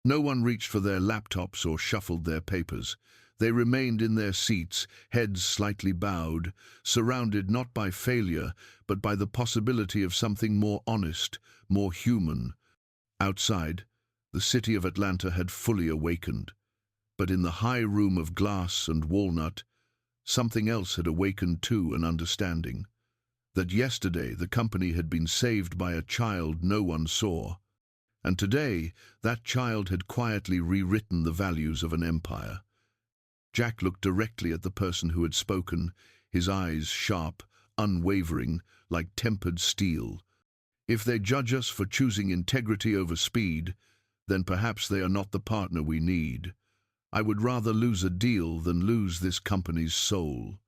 A: No one reached for their laptops or shuffled their papers. They remained in their seats, heads slightly bowed, surrounded not by failure, but by the possibility of something more honest, more human. Outside, the city of Atlanta had fully awakened. But in the high room of glass and walnut, something else had awakened too, an understanding. That yesterday the company had been saved by a child no one saw. And today, that child had quietly rewritten the values of an empire. Jack looked directly at the person who had spoken, his eyes sharp, unwavering, like tempered steel. If they judge us for choosing integrity over speed, then perhaps they are not the partner we need. I would rather lose a deal than lose this company's soul.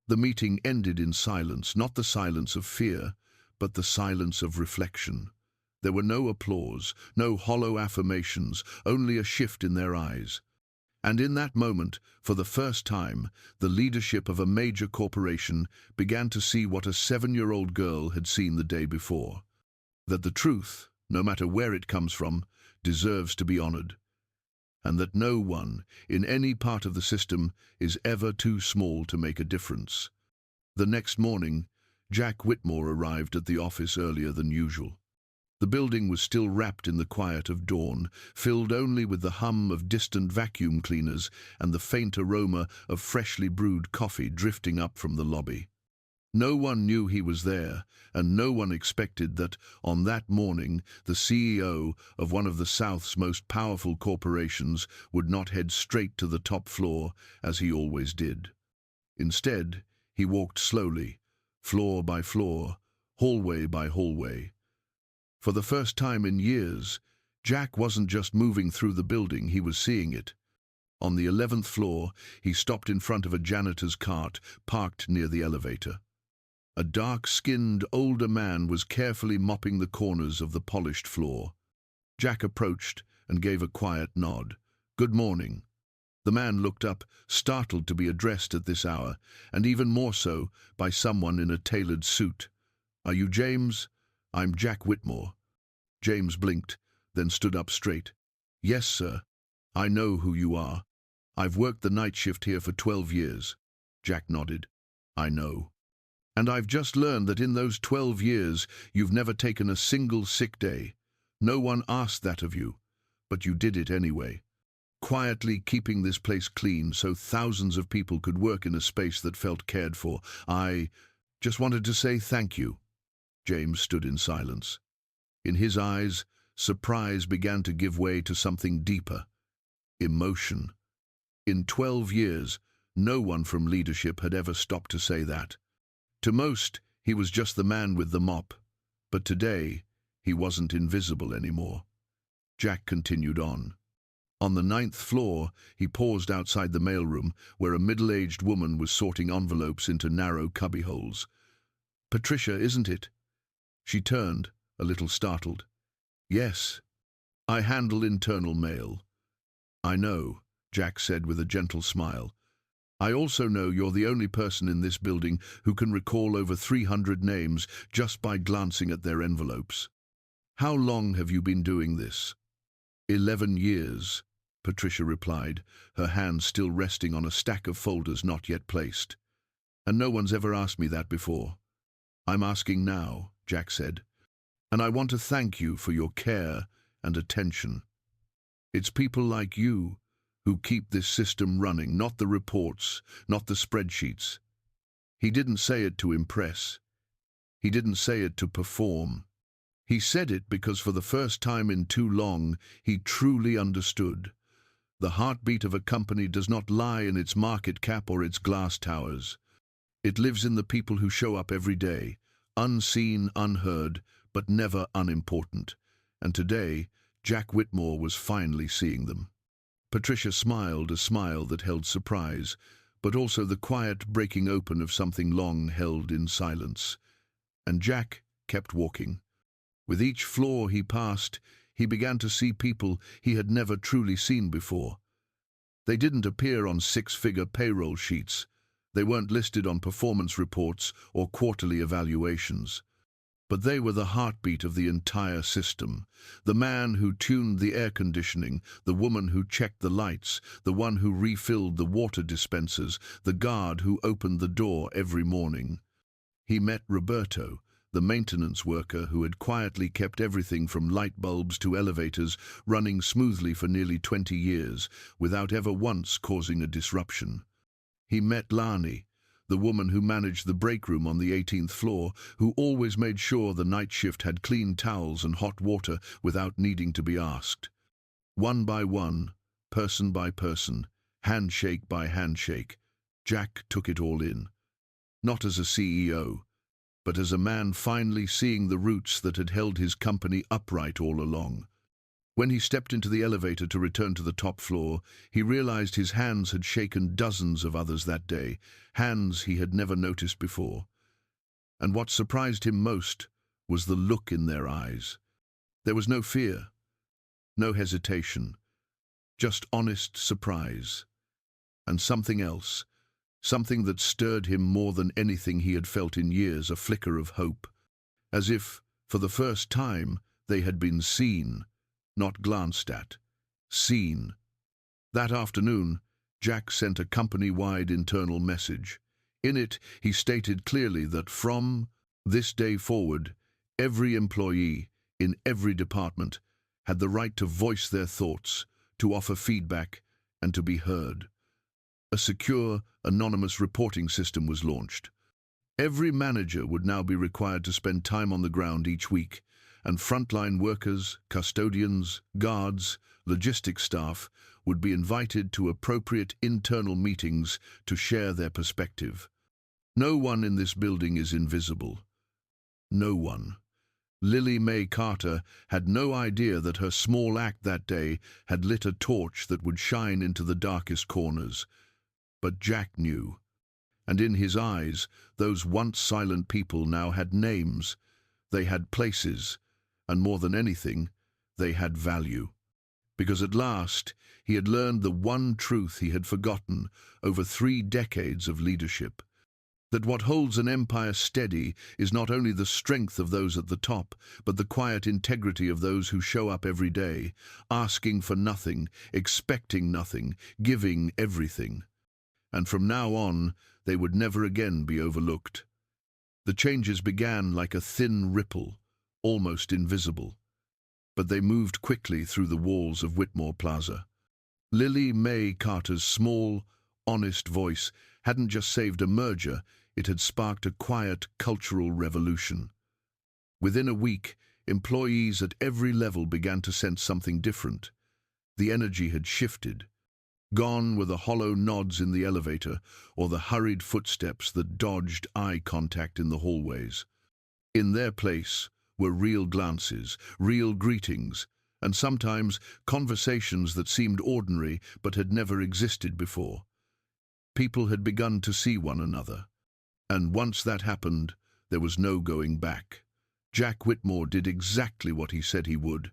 A: The meeting ended in silence, not the silence of fear, but the silence of reflection. There were no applause, no hollow affirmations, only a shift in their eyes. And in that moment, for the first time, the leadership of a major corporation began to see what a 7-year-old girl had seen the day before. That the truth, no matter where it comes from, deserves to be honored. And that no one, in any part of the system, is ever too small to make a difference. The next morning, Jack Whitmore arrived at the office earlier than usual. The building was still wrapped in the quiet of dawn, filled only with the hum of distant vacuum cleaners and the faint aroma of freshly brewed coffee drifting up from the lobby. No one knew he was there, and no one expected that, on that morning, the CEO of one of the South's most powerful corporations would not head straight to the top floor, as he always did. Instead, he walked slowly, floor by floor, hallway by hallway. For the first time in years, Jack wasn't just moving through the building, he was seeing it. On the 11th floor, he stopped in front of a janitor's cart parked near the elevator. A dark-skinned older man was carefully mopping the corners of the polished floor. Jack approached and gave a quiet nod. "Good morning." The man looked up, startled to be addressed at this hour, and even more so by someone in a tailored suit. "Are you James?" "I'm Jack Whitmore." James blinked, then stood up straight. "Yes, sir. I know who you are. I've worked the night shift here for 12 years. Jack nodded. "I know. And I've just learned that in those 12 years you've never taken a single sick day. No one asked that of you, but you did it anyway. Quietly keeping this place clean so thousands of people could work in a space that felt cared for. I just wanted to say thank you." James stood in silence. In his eyes, surprise began to give way to something deeper. Emotion. In 12 years, no one from leadership had ever stopped to say that. To most, he was just the man with the mop. But today, he wasn't invisible anymore. Jack continued on. On the 9th floor, he paused outside the mailroom, where a middle-aged woman was sorting envelopes into narrow cubbyholes. "Patricia, isn't it?" She turned, a little startled. "Yes. I handle internal mail." "I know," Jack said with a gentle smile. "I also know you're the only person in this building who can recall over 300 names just by glancing at their envelopes. How long have you been doing this?" 11 years, Patricia replied, her hand still resting on a stack of folders not yet placed. "And no one's ever asked me that before." "I'm asking now," Jack said. "And I want to thank you for your care and attention. It's people like you who keep this system running, not the reports, not the spreadsheets." He didn't say it to impress. He didn't say it to perform. He said it because for the first time in too long, he truly understood. The heartbeat of a company does not lie in its market cap or its glass towers. It lives in the people who show up every day, unseen, unheard, but never unimportant. And today, Jack Whitmore was finally seeing them. Patricia smiled, a smile that held surprise, but also the quiet breaking open of something long held in silence. And Jack kept walking. With each floor he passed, he began to see people he had never truly seen before. They didn't appear on six-figure payroll sheets. They weren't listed on performance reports or quarterly evaluations. But they were the heartbeat of the entire system. The man who tuned the air conditioning, the woman who checked the lights, the one who refilled the water dispensers, the guard who opened the door every morning. He met Roberto, the maintenance worker who had quietly kept everything from light bulbs to elevators running smoothly for nearly 20 years, without ever once causing a disruption. He met Lani, the woman who managed the break room on the 18th floor, who always made sure the night shift had clean towels and hot water without needing to be asked. One by one, person by person, handshake by handshake, Jack took it all in. Not as a CEO, but as a man finally seeing the roots that had held his company upright all along. When he stepped into the elevator to return to the top floor, he realized his hands had shaken dozens of others that day, hands he had never noticed before. And what surprised him most was the look in their eyes. There was no fear, no hesitation, just honest surprise. And something else, something that stirred him more than anything he had felt in years, a flicker of hope. As if, for the first time, they had been seen. Not glanced at, seen. That afternoon, Jack sent a company-wide internal message. In it, he stated clearly that from this day forward, every employee, in every department, had the right to voice their thoughts, to offer feedback, and to be heard. A secure, anonymous reporting system was launched. Every manager would now be required to spend time on the ground each week, and frontline workers, custodians, guards, logistics staff would be invited to appropriate internal meetings to share their perspective. No one in this building is invisible. No one. Lily Mae Carter had no idea that her small act that day had lit a torch that would shine into the darkest corners. But Jack knew. And in his eyes, those once silent people now had names. They had places. And more than anything, they had value. Because at last, he had learned the one truth he had forgotten over 3 decades of leadership. That what holds an empire steady is not only the strength of those at the top, but the quiet integrity of those who show up every day, asking for nothing, expecting nothing, giving everything. And from now on, they would never again be overlooked. The changes began like a thin ripple, almost invisible. But they moved quickly through the walls of Whitmore Plaza. Lily Mae Carter's small, honest voice hadn't just saved a merger, it had sparked a quiet cultural revolution. Within a week, employees at every level began to sense something different. The energy had shifted. Gone were the hollow nods in the elevator or the hurried footsteps that dodged eye contact in the hallways. In their place were real glances, real greetings, and sometimes conversations that seemed ordinary but had never existed before. People had begun to see one another. And once that happened, there was no going back. Jack Whitmore did exactly what he said he would.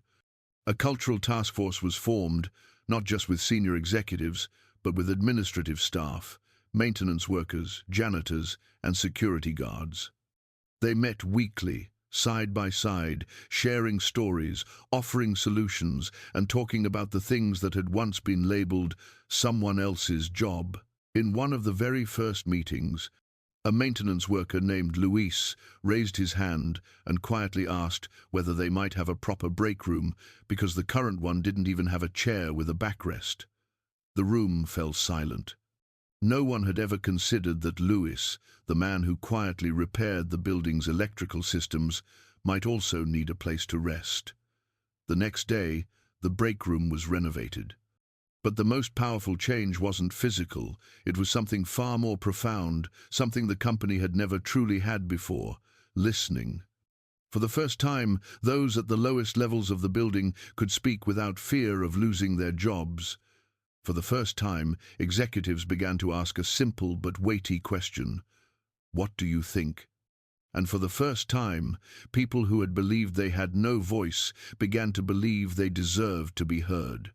A: A cultural task force was formed, not just with senior executives, but with administrative staff, maintenance workers, janitors, and security guards. They met weekly, side by side, sharing stories, offering solutions, and talking about the things that had once been labeled someone else's job. In one of the very first meetings, a maintenance worker named Luis raised his hand and quietly asked whether they might have a proper break room because the current one didn't even have a chair with a backrest. The room fell silent. No one had ever considered that Luis, the man who quietly repaired the building's electrical systems, might also need a place to rest. The next day, the break room was renovated. But the most powerful change wasn't physical, it was something far more profound, something the company had never truly had before: listening. For the first time, those at the lowest levels of the building could speak without fear of losing their jobs. For the first time, executives began to ask a simple but weighty question: what do you think? And for the first time, people who had believed they had no voice began to believe they deserved to be heard.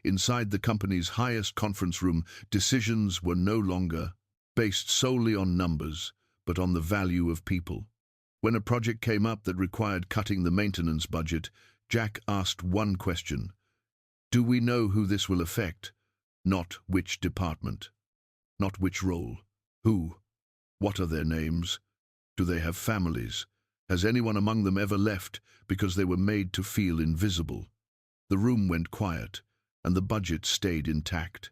A: Inside the company's highest conference room, decisions were no longer based solely on numbers, but on the value of people. When a project came up that required cutting the maintenance budget, Jack asked one question: do we know who this will affect? Not which department. Not which role. Who? What are their names? Do they have families? Has anyone among them ever left because they were made to feel invisible? The room went quiet, and the budget stayed intact.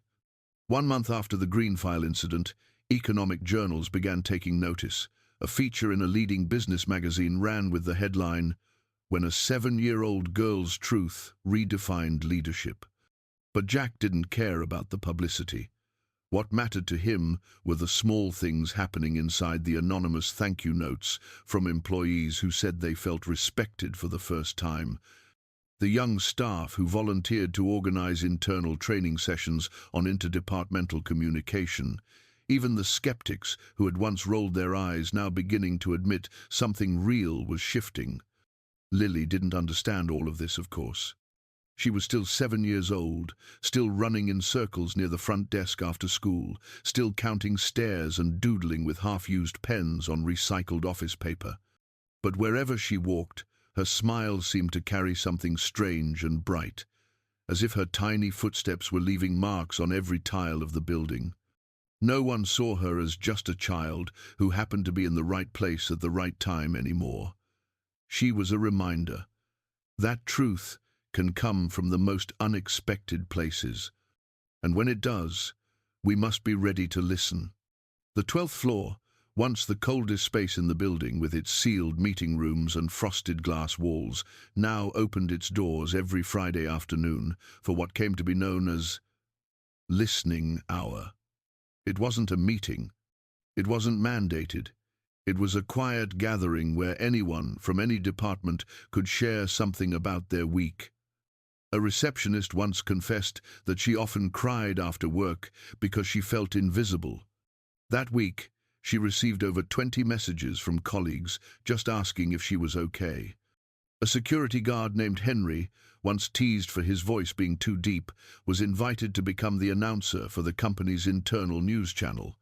A: 1 month after the Green File incident, economic journals began taking notice. A feature in a leading business magazine ran with the headline, "When a 7-year-old girl's truth redefined leadership." But Jack didn't care about the publicity. What mattered to him were the small things happening inside the anonymous thank you notes from employees who said they felt respected for the first time. The young staff who volunteered to organize internal training sessions on interdepartmental communication. Even the skeptics who had once rolled their eyes now beginning to admit something real was shifting. Lily didn't understand all of this, of course. She was still 7 years old, still running in circles near the front desk after school, still counting stairs and doodling with half-used pens on recycled office paper. But wherever she walked, her smile seemed to carry something strange and bright, as if her tiny footsteps were leaving marks on every tile of the building. No one saw her as just a child who happened to be in the right place at the right time anymore. She was a reminder. That truth can come from the most unexpected places, and when it does, we must be ready to listen. The 12th floor, once the coldest space in the building with its sealed meeting rooms and frosted glass walls, now opened its doors every Friday afternoon for what came to be known as listening hour. It wasn't a meeting. It wasn't mandated. It was a quiet gathering where anyone from any department could share something about their week. A receptionist once confessed that she often cried after work because she felt invisible. That week, she received over 20 messages from colleagues just asking if she was okay. A security guard named Henry, once teased for his voice being too deep, was invited to become the announcer for the company's internal news channel.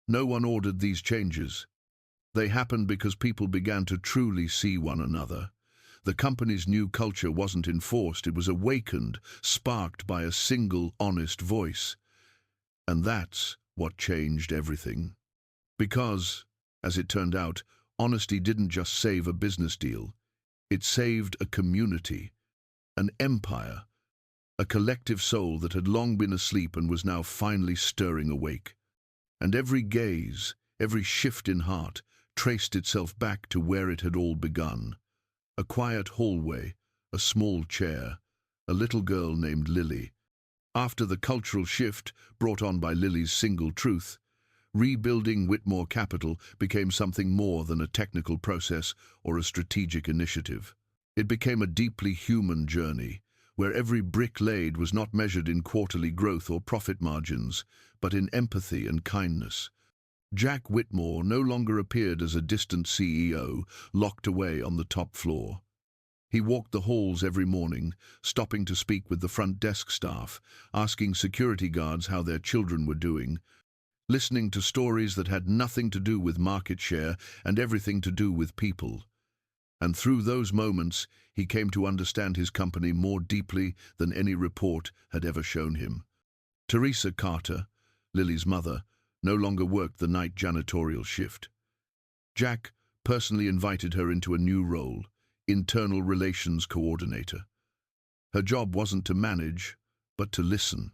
A: No one ordered these changes. They happened because people began to truly see one another. The company's new culture wasn't enforced, it was awakened, sparked by a single, honest voice. And that's what changed everything. Because, as it turned out, honesty didn't just save a business deal. It saved a community, an empire, a collective soul that had long been asleep and was now finally stirring awake. And every gaze, every shift in heart, traced itself back to where it had all begun. A quiet hallway, a small chair, a little girl named Lily. After the cultural shift brought on by Lily's single truth, rebuilding Whitmore Capital became something more than a technical process or a strategic initiative. It became a deeply human journey, where every brick laid was not measured in quarterly growth or profit margins, but in empathy and kindness. Jack Whitmore no longer appeared as a distant CEO locked away on the top floor. He walked the halls every morning, stopping to speak with the front desk staff, asking security guards how their children were doing, listening to stories that had nothing to do with market share and everything to do with people. And through those moments, he came to understand his company more deeply than any report had ever shown him. Teresa Carter, Lily's mother, no longer worked the night janitorial shift. Jack personally invited her into a new role, internal relations coordinator. Her job wasn't to manage, but to listen.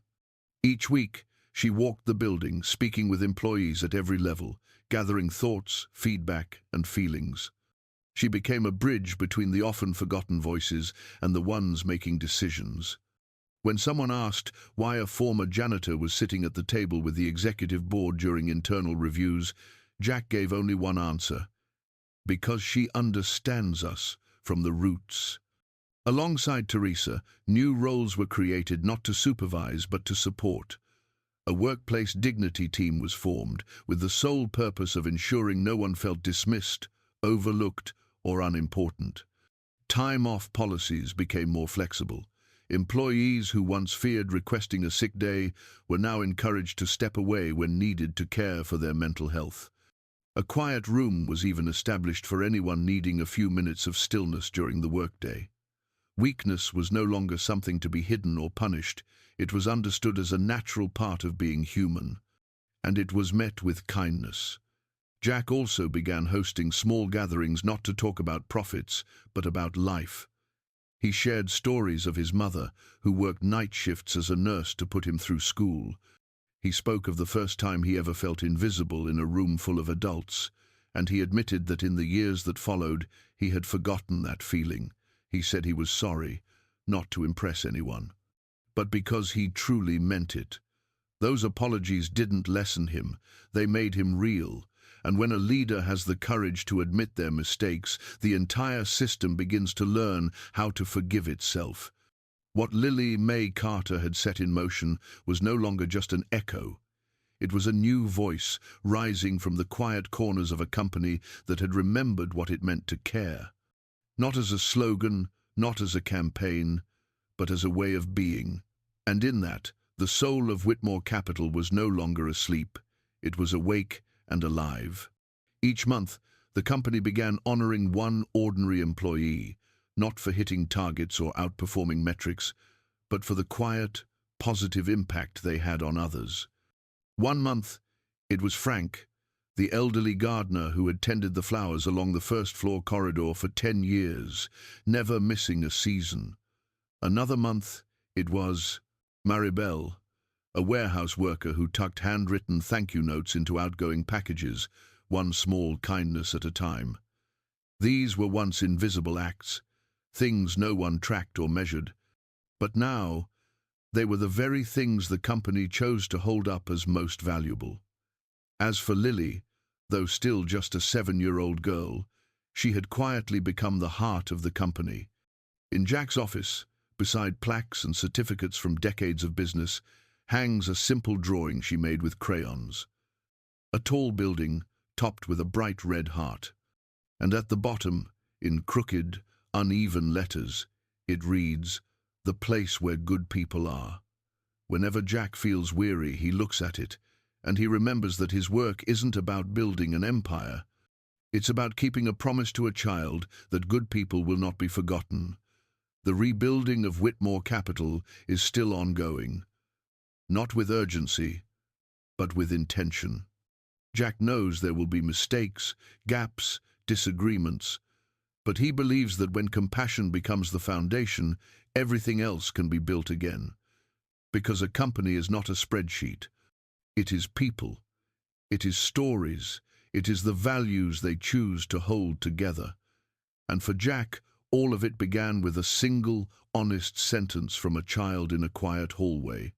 A: Each week, she walked the building, speaking with employees at every level, gathering thoughts, feedback, and feelings. She became a bridge between the often forgotten voices and the ones making decisions. When someone asked why a former janitor was sitting at the table with the executive board during internal reviews, Jack gave only one answer: because she understands us from the roots. Alongside Teresa, new roles were created not to supervise but to support. A workplace dignity team was formed, with the sole purpose of ensuring no one felt dismissed, overlooked, or unimportant. Time-off policies became more flexible. Employees who once feared requesting a sick day were now encouraged to step away when needed to care for their mental health. A quiet room was even established for anyone needing a few minutes of stillness during the workday. Weakness was no longer something to be hidden or punished. It was understood as a natural part of being human, and it was met with kindness. Jack also began hosting small gatherings not to talk about profits, but about life. He shared stories of his mother, who worked night shifts as a nurse to put him through school. He spoke of the first time he ever felt invisible in a room full of adults, and he admitted that in the years that followed, he had forgotten that feeling. He said he was sorry, not to impress anyone, but because he truly meant it. Those apologies didn't lessen him, they made him real. And when a leader has the courage to admit their mistakes, the entire system begins to learn how to forgive itself. What Lily Mae Carter had set in motion was no longer just an echo. It was a new voice rising from the quiet corners of a company that had remembered what it meant to care. Not as a slogan, not as a campaign, but as a way of being. And in that, the soul of Whitmore Capital was no longer asleep. It was awake and alive. Each month, the company began honoring one ordinary employee, not for hitting targets or outperforming metrics, but for the quiet, positive impact they had on others. One month, it was Frank, the elderly gardener who had tended the flowers along the first-floor corridor for 10 years, never missing a season. Another month, it was Maribel, a warehouse worker who tucked handwritten thank-you notes into outgoing packages, one small kindness at a time. These were once invisible acts, things no one tracked or measured, but now they were the very things the company chose to hold up as most valuable. As for Lily, Though still just a 7-year-old girl, she had quietly become the heart of the company. In Jack's office, beside plaques and certificates from decades of business, hangs a simple drawing she made with crayons. A tall building, topped with a bright red heart. And at the bottom, in crooked, uneven letters, it reads, "The place where good people are." Whenever Jack feels weary, he looks at it, and he remembers that his work isn't about building an empire. It's about keeping a promise to a child that good people will not be forgotten. The rebuilding of Whitmore Capital is still ongoing, not with urgency, but with intention. Jack knows there will be mistakes, gaps, disagreements, but he believes that when compassion becomes the foundation, everything else can be built again. Because a company is not a spreadsheet. It is people. It is stories. It is the values they choose to hold together. And for Jack, all of it began with a single, honest sentence from a child in a quiet hallway.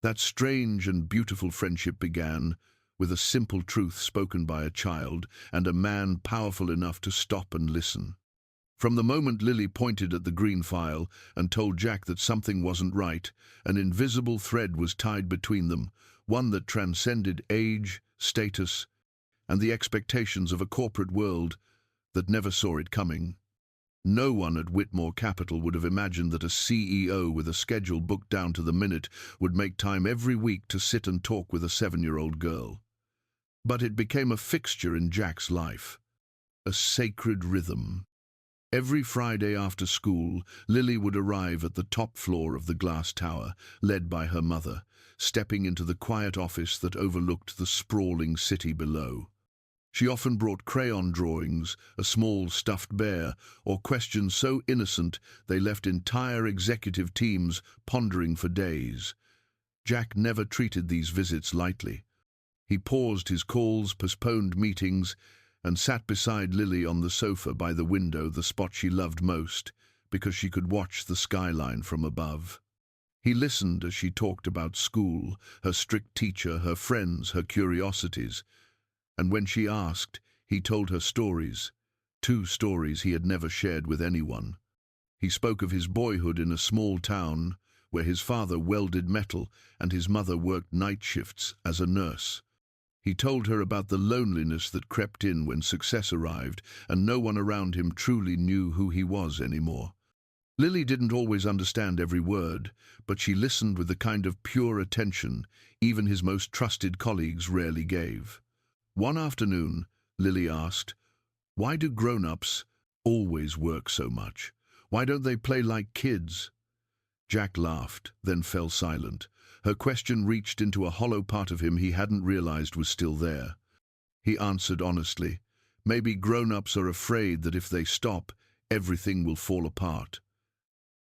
A: That strange and beautiful friendship began with a simple truth spoken by a child and a man powerful enough to stop and listen. From the moment Lily pointed at the green file and told Jack that something wasn't right, an invisible thread was tied between them, one that transcended age, status, and the expectations of a corporate world that never saw it coming. No one at Whitmore Capital would have imagined that a CEO with a schedule booked down to the minute would make time every week to sit and talk with a 7-year-old girl. But it became a fixture in Jack's life, a sacred rhythm. Every Friday after school, Lily would arrive at the top floor of the glass tower, led by her mother, stepping into the quiet office that overlooked the sprawling city below. She often brought crayon drawings, a small stuffed bear, or questions so innocent they left entire executive teams pondering for days. Jack never treated these visits lightly. He paused his calls, postponed meetings, and sat beside Lily on the sofa by the window, the spot she loved most, because she could watch the skyline from above. He listened as she talked about school, her strict teacher, her friends, her curiosities. And when she asked, he told her stories, 2 stories he had never shared with anyone. He spoke of his boyhood in a small town where his father welded metal and his mother worked night shifts as a nurse. He told her about the loneliness that crept in when success arrived and no one around him truly knew who he was anymore. Lily didn't always understand every word, but she listened with the kind of pure attention even his most trusted colleagues rarely gave. One afternoon, Lily asked, "Why do grown-ups always work so much? Why don't they play like kids?" Jack laughed, then fell silent. Her question reached into a hollow part of him he hadn't realized was still there. He answered honestly, "Maybe grown-ups are afraid that if they stop, everything will fall apart."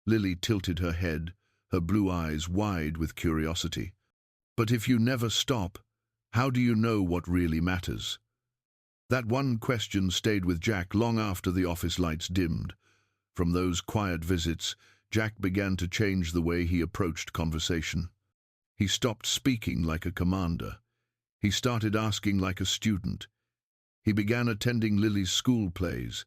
A: Lily tilted her head, her blue eyes wide with curiosity. "But if you never stop, how do you know what really matters?" That one question stayed with Jack long after the office lights dimmed. From those quiet visits, Jack began to change the way he approached conversation. He stopped speaking like a commander. He started asking like a student. He began attending Lily's school plays.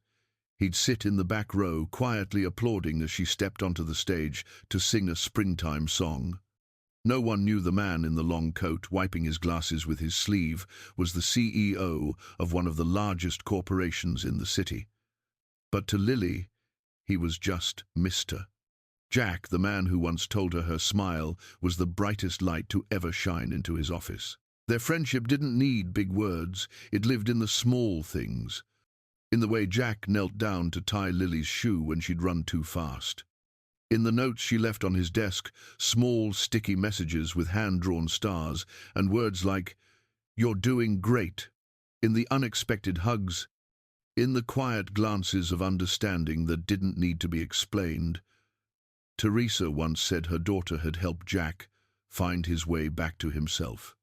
A: He'd sit in the back row, quietly applauding as she stepped onto the stage to sing a springtime song. No one knew the man in the long coat, wiping his glasses with his sleeve, was the CEO of one of the largest corporations in the city. But to Lily, he was just Mr. Jack, the man who once told her smile was the brightest light to ever shine into his office. Their friendship didn't need big words, it lived in the small things. In the way Jack knelt down to tie Lily's shoe when she'd run too fast. In the notes she left on his desk, small sticky messages with hand-drawn stars and words like, "You're doing great." In the unexpected hugs, in the quiet glances of understanding that didn't need to be explained. Teresa once said her daughter had helped Jack find his way back to himself.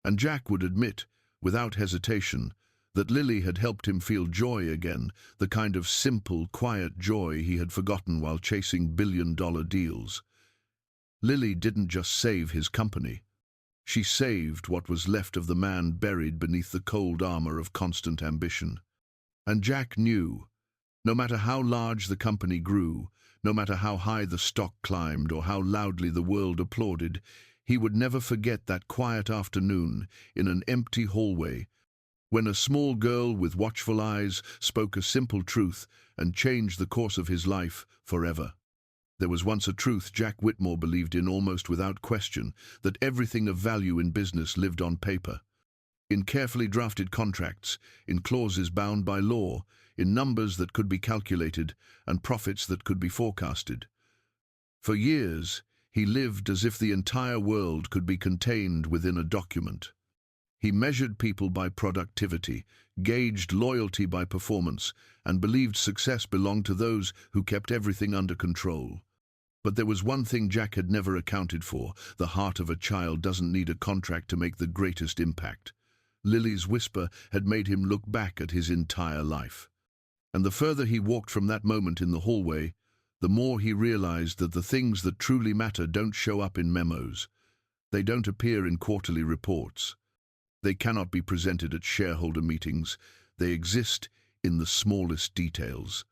A: And Jack would admit, without hesitation, that Lily had helped him feel joy again, the kind of simple, quiet joy he had forgotten while chasing billion-dollar deals. Lily didn't just save his company. She saved what was left of the man buried beneath the cold armor of constant ambition. And Jack knew, no matter how large the company grew, no matter how high the stock climbed or how loudly the world applauded, he would never forget that quiet afternoon in an empty hallway when a small girl with watchful eyes spoke a simple truth and changed the course of his life forever. There was once a truth Jack Whitmore believed in almost without question, that everything of value in business lived on paper. In carefully drafted contracts, in clauses bound by law, in numbers that could be calculated, and profits that could be forecasted. For years, he lived as if the entire world could be contained within a document. He measured people by productivity, gauged loyalty by performance, and believed success belonged to those who kept everything under control. But there was one thing Jack had never accounted for: the heart of a child doesn't need a contract to make the greatest impact. Lily's whisper had made him look back at his entire life. And the further he walked from that moment in the hallway, the more he realized that the things that truly matter don't show up in memos. They don't appear in quarterly reports. They cannot be presented at shareholder meetings. They exist in the smallest details.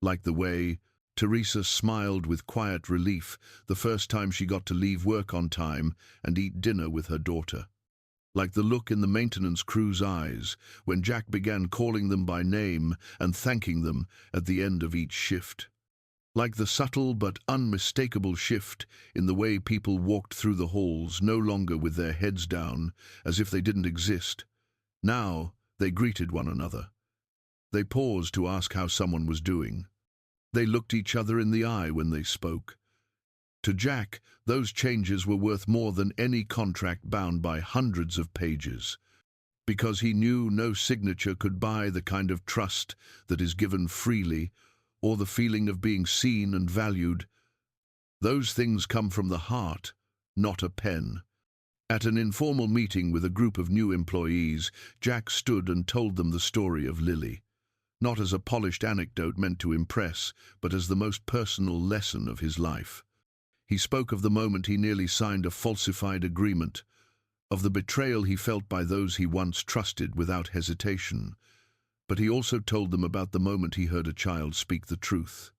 A: Like the way Teresa smiled with quiet relief the first time she got to leave work on time and eat dinner with her daughter. Like the look in the maintenance crew's eyes when Jack began calling them by name and thanking them at the end of each shift. Like the subtle but unmistakable shift in the way people walked through the halls, no longer with their heads down, as if they didn't exist. Now they greeted one another. They paused to ask how someone was doing. They looked each other in the eye when they spoke. To Jack, those changes were worth more than any contract bound by hundreds of pages, because he knew no signature could buy the kind of trust that is given freely, or the feeling of being seen and valued. Those things come from the heart, not a pen. At an informal meeting with a group of new employees, Jack stood and told them the story of Lily, not as a polished anecdote meant to impress, but as the most personal lesson of his life. He spoke of the moment he nearly signed a falsified agreement, of the betrayal he felt by those he once trusted without hesitation. But he also told them about the moment he heard a child speak the truth.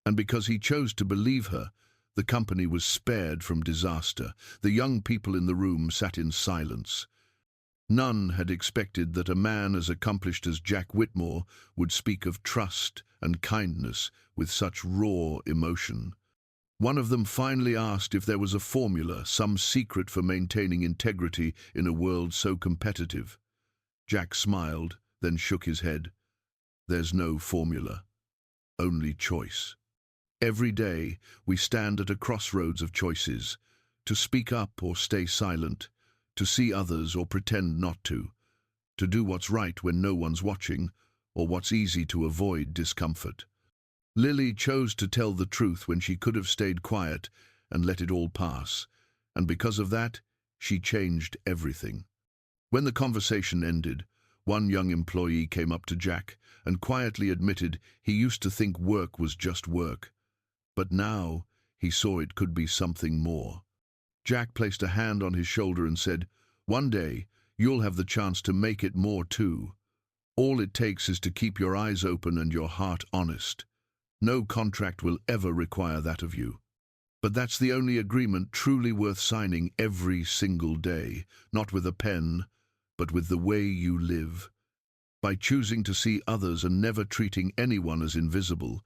A: And because he chose to believe her, the company was spared from disaster. The young people in the room sat in silence. None had expected that a man as accomplished as Jack Whitmore would speak of trust and kindness with such raw emotion. One of them finally asked if there was a formula, some secret for maintaining integrity in a world so competitive. Jack smiled, then shook his head. There's no formula, only choice. Every day we stand at a crossroads of choices, to speak up or stay silent, to see others or pretend not to do what's right when no one's watching, or what's easy to avoid discomfort. Lily chose to tell the truth when she could have stayed quiet and let it all pass, and because of that, she changed everything. When the conversation ended, one young employee came up to Jack and quietly admitted he used to think work was just work, but now he saw it could be something more. Jack placed a hand on his shoulder and said, "One day, you'll have the chance to make it more too. All it takes is to keep your eyes open and your heart honest. No contract will ever require that of you. But that's the only agreement truly worth signing every single day, not with a pen, but with the way you live. By choosing to see others and never treating anyone as invisible.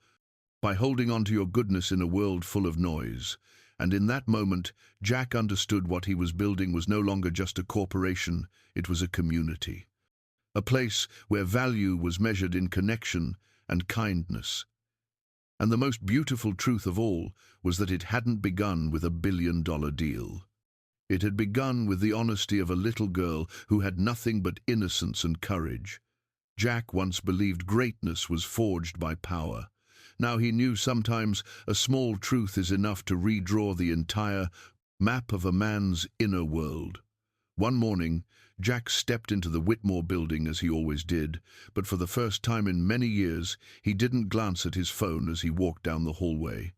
A: By holding on to your goodness in a world full of noise." And in that moment, Jack understood what he was building was no longer just a corporation, it was a community. A place where value was measured in connection and kindness. And the most beautiful truth of all was that it hadn't begun with a billion-dollar deal. It had begun with the honesty of a little girl who had nothing but innocence and courage. Jack once believed greatness was forged by power. Now he knew sometimes a small truth is enough to redraw the entire map of a man's inner world. One morning, Jack stepped into the Whitmore building as he always did, but for the first time in many years, he didn't glance at his phone as he walked down the hallway.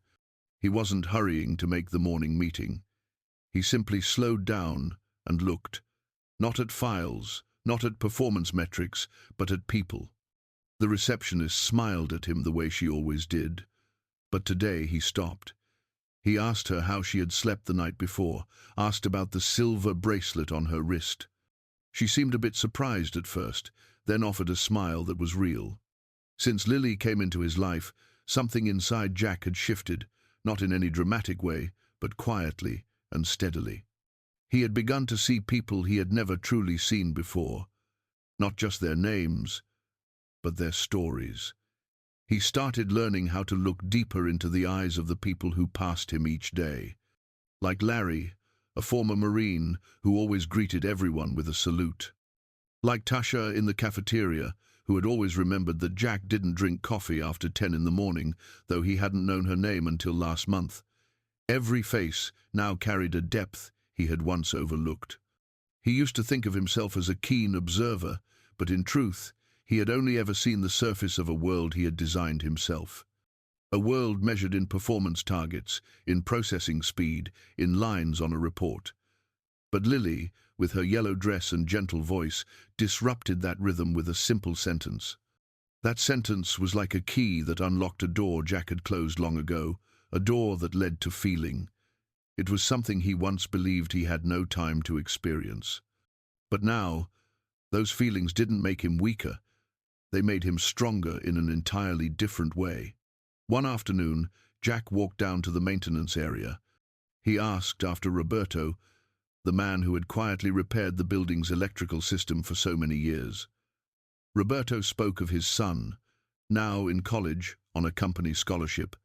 A: He wasn't hurrying to make the morning meeting. He simply slowed down and looked, not at files, not at performance metrics, but at people. The receptionist smiled at him the way she always did, but today he stopped. He asked her how she had slept the night before, asked about the silver bracelet on her wrist. She seemed a bit surprised at first, then offered a smile that was real. Since Lily came into his life, something inside Jack had shifted, not in any dramatic way, but quietly and steadily. He had begun to see people he had never truly seen before, not just their names, but their stories. He started learning how to look deeper into the eyes of the people who passed him each day. Like Larry, a former Marine who always greeted everyone with a salute. Like Tasha in the cafeteria, who had always remembered that Jack didn't drink coffee after 10 in the morning, though he hadn't known her name until last month. Every face now carried a depth he had once overlooked. He used to think of himself as a keen observer, but in truth, he had only ever seen the surface of a world he had designed himself. A world measured in performance targets, in processing speed, in lines on a report. But Lily, with her yellow dress and gentle voice, disrupted that rhythm with a simple sentence. That sentence was like a key that unlocked a door Jack had closed long ago, a door that led to feeling. It was something he once believed he had no time to experience. But now, those feelings didn't make him weaker. They made him stronger in an entirely different way. One afternoon, Jack walked down to the maintenance area. He asked after Roberto, the man who had quietly repaired the building's electrical system for so many years. Roberto spoke of his son, now in college on a company scholarship.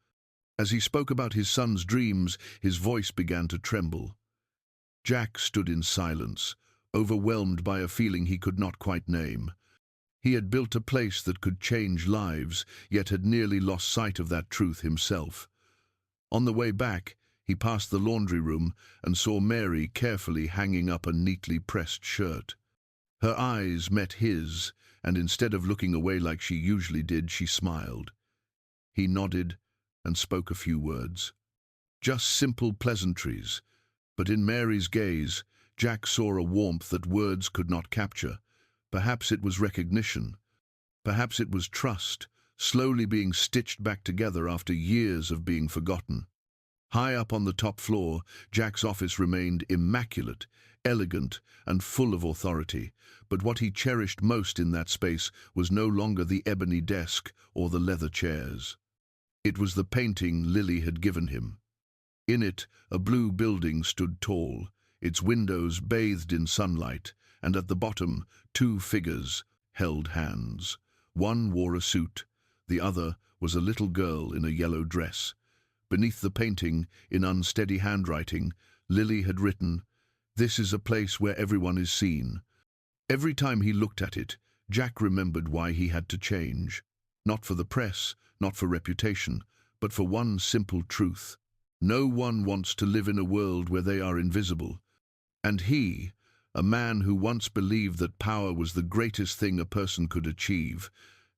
A: As he spoke about his son's dreams, his voice began to tremble. Jack stood in silence, overwhelmed by a feeling he could not quite name. He had built a place that could change lives, yet had nearly lost sight of that truth himself. On the way back, he passed the laundry room and saw Mary carefully hanging up a neatly pressed shirt. Her eyes met his, and instead of looking away like she usually did, she smiled. He nodded and spoke a few words. Just simple pleasantries, but in Mary's gaze, Jack saw a warmth that words could not capture. Perhaps it was recognition. Perhaps it was trust, slowly being stitched back together after years of being forgotten. High up on the top floor, Jack's office remained immaculate, elegant, and full of authority, but what he cherished most in that space was no longer the ebony desk or the leather chairs. It was the painting Lily had given him. In it, a blue building stood tall, its windows bathed in sunlight, and at the bottom, two figures held hands. One wore a suit, the other was a little girl in a yellow dress. Beneath the painting, in unsteady handwriting, Lily had written, "This is a place where everyone is seen." Every time he looked at it, Jack remembered why he had to change. Not for the press, not for reputation, but for one simple truth. No one wants to live in a world where they are invisible. And he, a man who once believed that power was the greatest thing a person could achieve,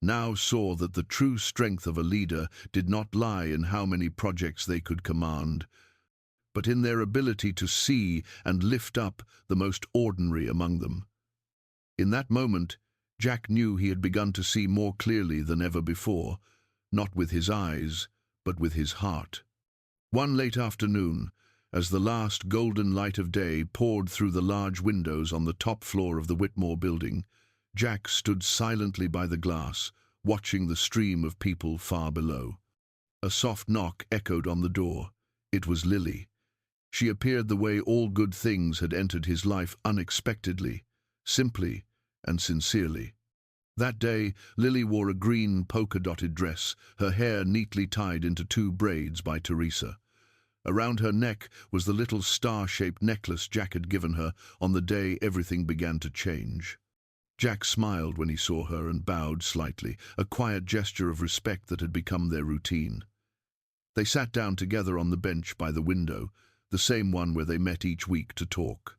A: now saw that the true strength of a leader did not lie in how many projects they could command, but in their ability to see and lift up the most ordinary among them. In that moment, Jack knew he had begun to see more clearly than ever before, not with his eyes, but with his heart. One late afternoon, as the last golden light of day poured through the large windows on the top floor of the Whitmore building, Jack stood silently by the glass, watching the stream of people far below. A soft knock echoed on the door. It was Lily. She appeared the way all good things had entered his life unexpectedly, simply and sincerely. That day, Lily wore a green polka-dotted dress, her hair neatly tied into two braids by Teresa. Around her neck was the little star-shaped necklace Jack had given her on the day everything began to change. Jack smiled when he saw her and bowed slightly, a quiet gesture of respect that had become their routine. They sat down together on the bench by the window, the same one where they met each week to talk.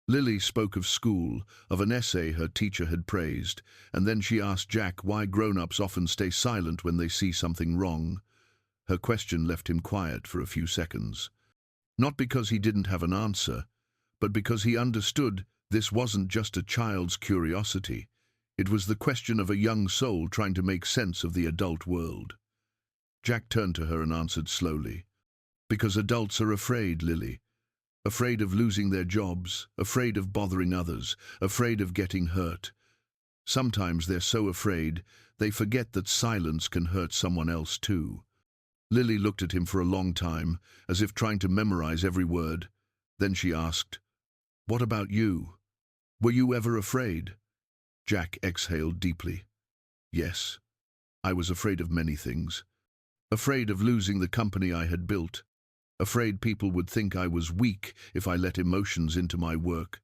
A: Lily spoke of school, of an essay her teacher had praised, and then she asked Jack why grown-ups often stay silent when they see something wrong. Her question left him quiet for a few seconds. Not because he didn't have an answer, but because he understood this wasn't just a child's curiosity. It was the question of a young soul trying to make sense of the adult world. Jack turned to her and answered slowly. Because adults are afraid, Lily. Afraid of losing their jobs, afraid of bothering others, afraid of getting hurt. Sometimes they're so afraid, they forget that silence can hurt someone else too. Lily looked at him for a long time, as if trying to memorize every word. Then she asked, "What about you? Were you ever afraid?" Jack exhaled deeply. "Yes, I was afraid of many things. Afraid of losing the company I had built. Afraid people would think I was weak if I let emotions into my work.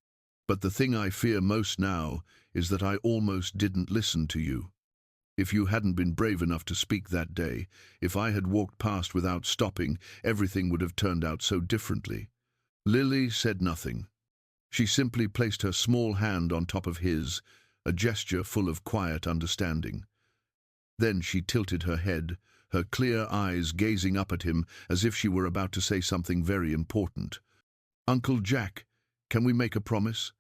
A: But the thing I fear most now is that I almost didn't listen to you. If you hadn't been brave enough to speak that day, if I had walked past without stopping, everything would have turned out so differently." Lily said nothing. She simply placed her small hand on top of his, a gesture full of quiet understanding. Then she tilted her head, her clear eyes gazing up at him as if she were about to say something very important. "Uncle Jack, can we make a promise?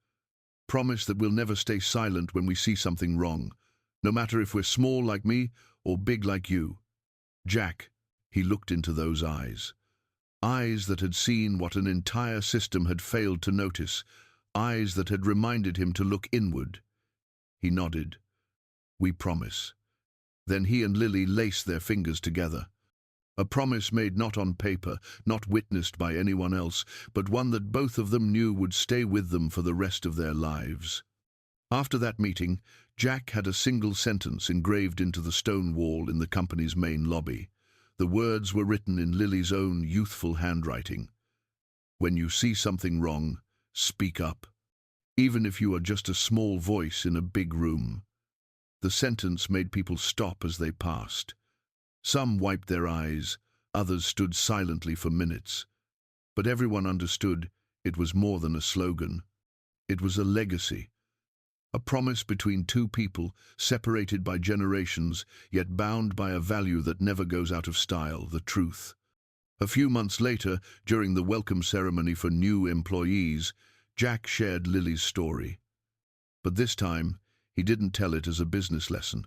A: Promise that we'll never stay silent when we see something wrong, no matter if we're small like me or big like you." Jack, he looked into those eyes. Eyes that had seen what an entire system had failed to notice, eyes that had reminded him to look inward. He nodded. "We promise." Then he and Lily laced their fingers together. A promise made not on paper, not witnessed by anyone else, but one that both of them knew would stay with them for the rest of their lives. After that meeting, Jack had a single sentence engraved into the stone wall in the company's main lobby. The words were written in Lily's own youthful handwriting. "When you see something wrong, speak up, even if you are just a small voice in a big room." The sentence made people stop as they passed. Some wiped their eyes, others stood silently for minutes. But everyone understood it was more than a slogan. It was a legacy. A promise between two people, separated by generations, yet bound by a value that never goes out of style, the truth. A few months later, during the welcome ceremony for new employees, Jack shared Lily's story. But this time, he didn't tell it as a business lesson.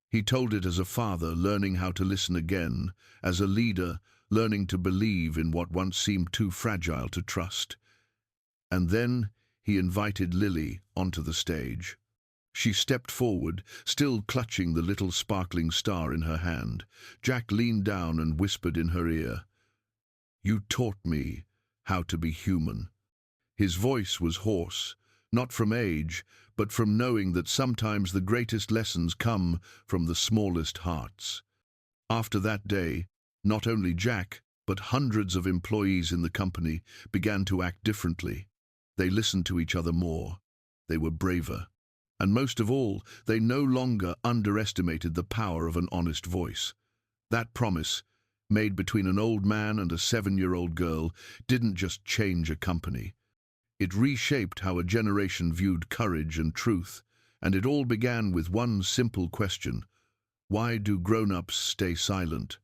A: He told it as a father learning how to listen again, as a leader learning to believe in what once seemed too fragile to trust. And then he invited Lily onto the stage. She stepped forward, still clutching the little sparkling star in her hand. Jack leaned down and whispered in her ear, "You taught me how to be human." His voice was hoarse, not from age, but from knowing that sometimes the greatest lessons come from the smallest hearts. After that day, not only Jack, but hundreds of employees in the company began to act differently. They listened to each other more. They were braver. And most of all, they no longer underestimated the power of an honest voice. That promise, made between an old man and a 7-year-old girl, didn't just change a company. It reshaped how a generation viewed courage and truth, and it all began with one simple question: why do grown-ups stay silent?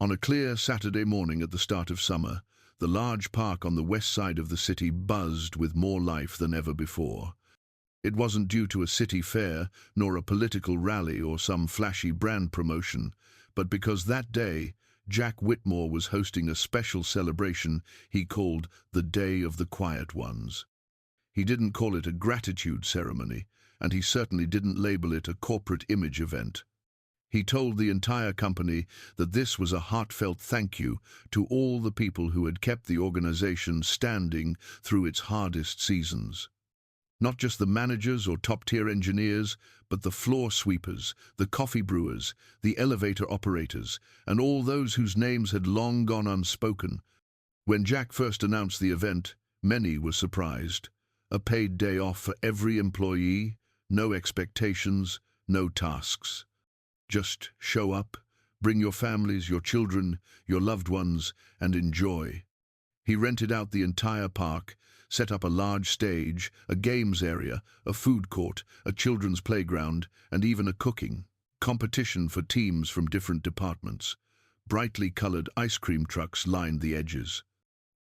A: On a clear Saturday morning at the start of summer, the large park on the west side of the city buzzed with more life than ever before. It wasn't due to a city fair, nor a political rally or some flashy brand promotion, but because that day, Jack Whitmore was hosting a special celebration he called the Day of the Quiet Ones. He didn't call it a gratitude ceremony, and he certainly didn't label it a corporate image event. He told the entire company that this was a heartfelt thank you to all the people who had kept the organization standing through its hardest seasons. Not just the managers or top-tier engineers, but the floor sweepers, the coffee brewers, the elevator operators, and all those whose names had long gone unspoken. When Jack first announced the event, many were surprised. A paid day off for every employee, no expectations, no tasks. Just show up, bring your families, your children, your loved ones, and enjoy. He rented out the entire park, set up a large stage, a games area, a food court, a children's playground, and even a cooking competition for teams from different departments. Brightly colored ice cream trucks lined the edges.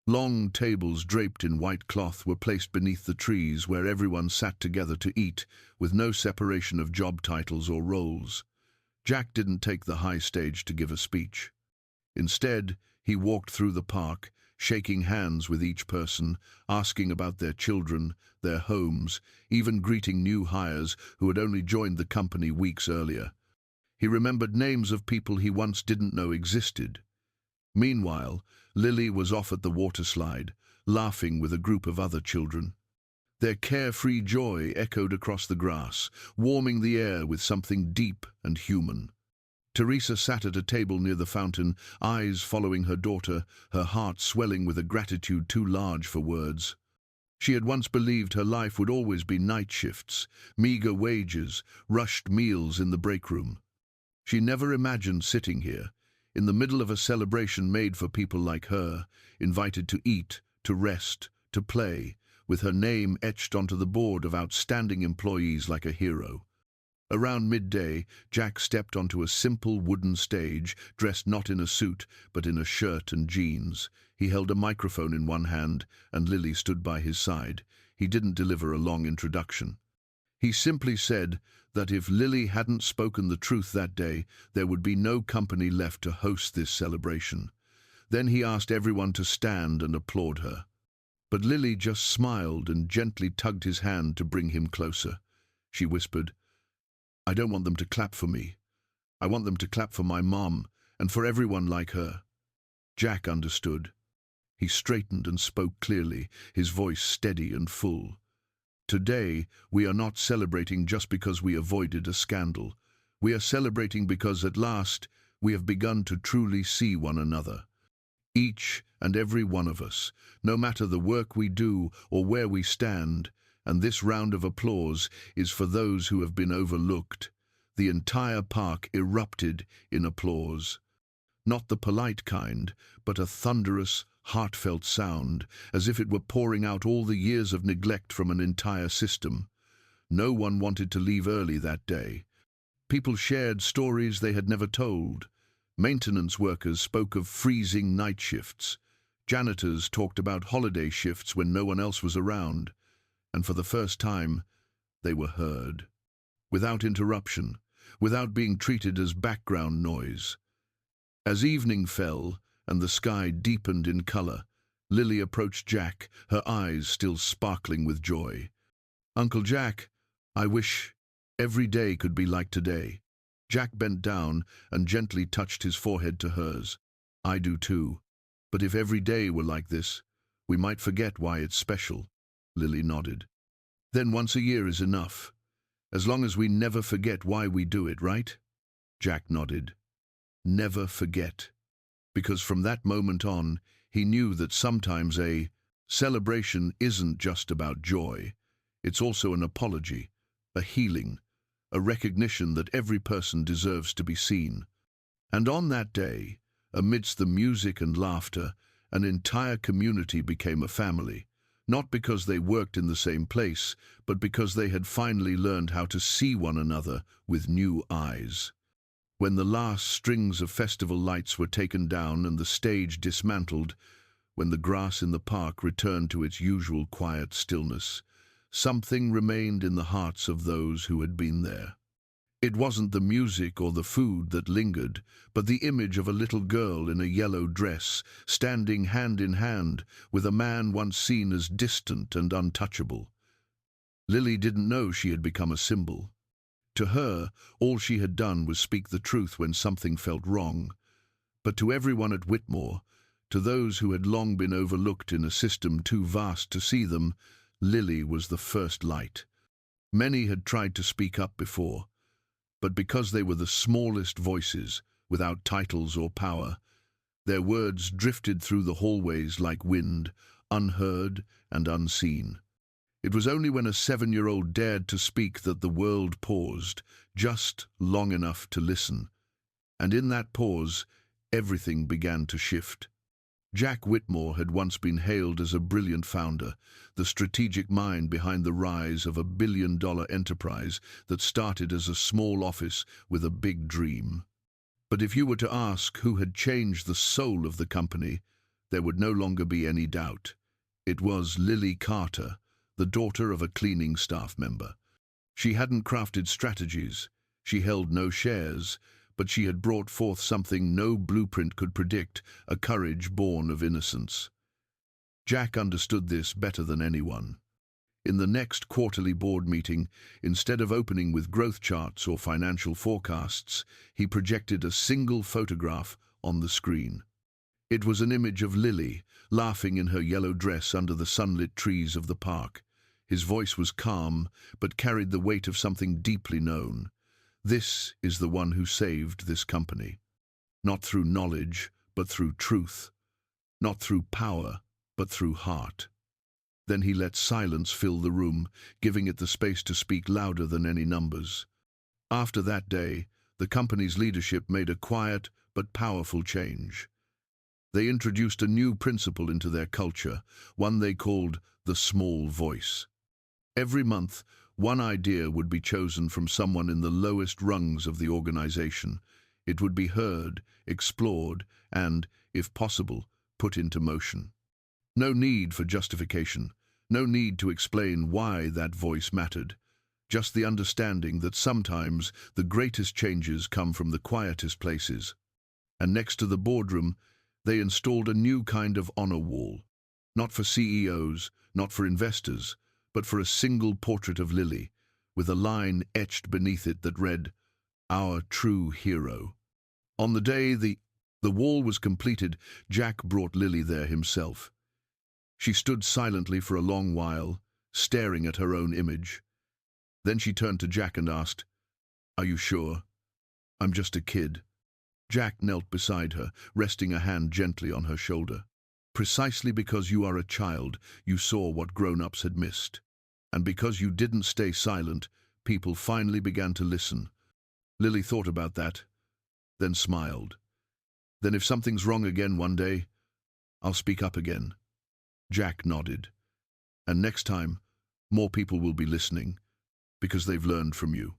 A: Long tables draped in white cloth were placed beneath the trees where everyone sat together to eat, with no separation of job titles or roles. Jack didn't take the high stage to give a speech. Instead, he walked through the park, shaking hands with each person, asking about their children, their homes, even greeting new hires who had only joined the company weeks earlier. He remembered names of people he once didn't know existed. Meanwhile, Lily was off at the water slide, laughing with a group of other children. Their carefree joy echoed across the grass, warming the air with something deep and human. Teresa sat at a table near the fountain, eyes following her daughter, her heart swelling with a gratitude too large for words. She had once believed her life would always be night shifts, meager wages, rushed meals in the break room. She never imagined sitting here, in the middle of a celebration made for people like her, invited to eat, to rest, to play, with her name etched onto the board of outstanding employees like a hero. Around midday, Jack stepped onto a simple wooden stage, dressed not in a suit, but in a shirt and jeans. He held a microphone in one hand, and Lily stood by his side. He didn't deliver a long introduction. He simply said that if Lily hadn't spoken the truth that day, there would be no company left to host this celebration. Then he asked everyone to stand and applaud her. But Lily just smiled and gently tugged his hand to bring him closer. She whispered, "I don't want them to clap for me. I want them to clap for my mom and for everyone like her." Jack understood. He straightened and spoke clearly, his voice steady and full. "Today, we are not celebrating just because we avoided a scandal. We are celebrating because at last we have begun to truly see one another. Each and every one of us, no matter the work we do or where we stand, and this round of applause is for those who have been overlooked." The entire park erupted in applause. Not the polite kind, but a thunderous, heartfelt sound, as if it were pouring out all the years of neglect from an entire system. No one wanted to leave early that day. People shared stories they had never told. Maintenance workers spoke of freezing night shifts. Janitors talked about holiday shifts when no one else was around. And for the first time, they were heard. Without interruption, without being treated as background noise. As evening fell and the sky deepened in color, Lily approached Jack, her eyes still sparkling with joy. "Uncle Jack, I wish every day could be like today." Jack bent down and gently touched his forehead to hers. "I do too. But if every day were like this, we might forget why it's special." Lily nodded. "Then once a year is enough. As long as we never forget why we do it, right?" Jack nodded. Never forget. Because from that moment on, he knew that sometimes a celebration isn't just about joy. It's also an apology, a healing, a recognition that every person deserves to be seen. And on that day, amidst the music and laughter, an entire community became a family. Not because they worked in the same place, but because they had finally learned how to see one another with new eyes. When the last strings of festival lights were taken down and the stage dismantled, when the grass in the park returned to its usual quiet stillness, something remained in the hearts of those who had been there. It wasn't the music or the food that lingered, but the image of a little girl in a yellow dress, standing hand in hand with a man once seen as distant and untouchable. Lily didn't know she had become a symbol. To her, all she had done was speak the truth when something felt wrong. But to everyone at Whitmore, to those who had long been overlooked in a system too vast to see them, Lily was the first light. Many had tried to speak up before, but because they were the smallest voices, without titles or power, their words drifted through the hallways like wind, unheard and unseen. It was only when a 7-year-old dared to speak that the world paused, just long enough to listen. And in that pause, everything began to shift. Jack Whitmore had once been hailed as a brilliant founder, the strategic mind behind the rise of a billion-dollar enterprise that started as a small office with a big dream. But if you were to ask who had changed the soul of the company, There would no longer be any doubt. It was Lily Carter, the daughter of a cleaning staff member. She hadn't crafted strategies, she held no shares, but she had brought forth something no blueprint could predict, a courage born of innocence. Jack understood this better than anyone. In the next quarterly board meeting, instead of opening with growth charts or financial forecasts, he projected a single photograph on the screen. It was an image of Lily, laughing in her yellow dress under the sunlit trees of the park. His voice was calm, but carried the weight of something deeply known. This is the one who saved this company. Not through knowledge, but through truth. Not through power, but through heart. Then he let silence fill the room, giving it the space to speak louder than any numbers. After that day, the company's leadership made a quiet but powerful change. They introduced a new principle into their culture, one they called the small voice. Every month, one idea would be chosen from someone in the lowest rungs of the organization. It would be heard, explored, and, if possible, put into motion. No need for justification, no need to explain why that voice mattered. Just the understanding that sometimes the greatest changes come from the quietest places. And next to the boardroom, they installed a new kind of honor wall. Not for CEOs, not for investors, but for a single portrait of Lily, with a line etched beneath it that read, "Our true hero." On the day the wall was completed, Jack brought Lily there himself. She stood silently for a long while, staring at her own image. Then she turned to Jack and asked, "Are you sure? I'm just a kid." Jack knelt beside her, resting a hand gently on her shoulder. "Precisely because you are a child, you saw what grown-ups had missed. And because you didn't stay silent, people finally began to listen." Lily thought about that, then smiled. "Then if something's wrong again one day, I'll speak up again." Jack nodded. "And next time, more people will be listening, because they've learned from you."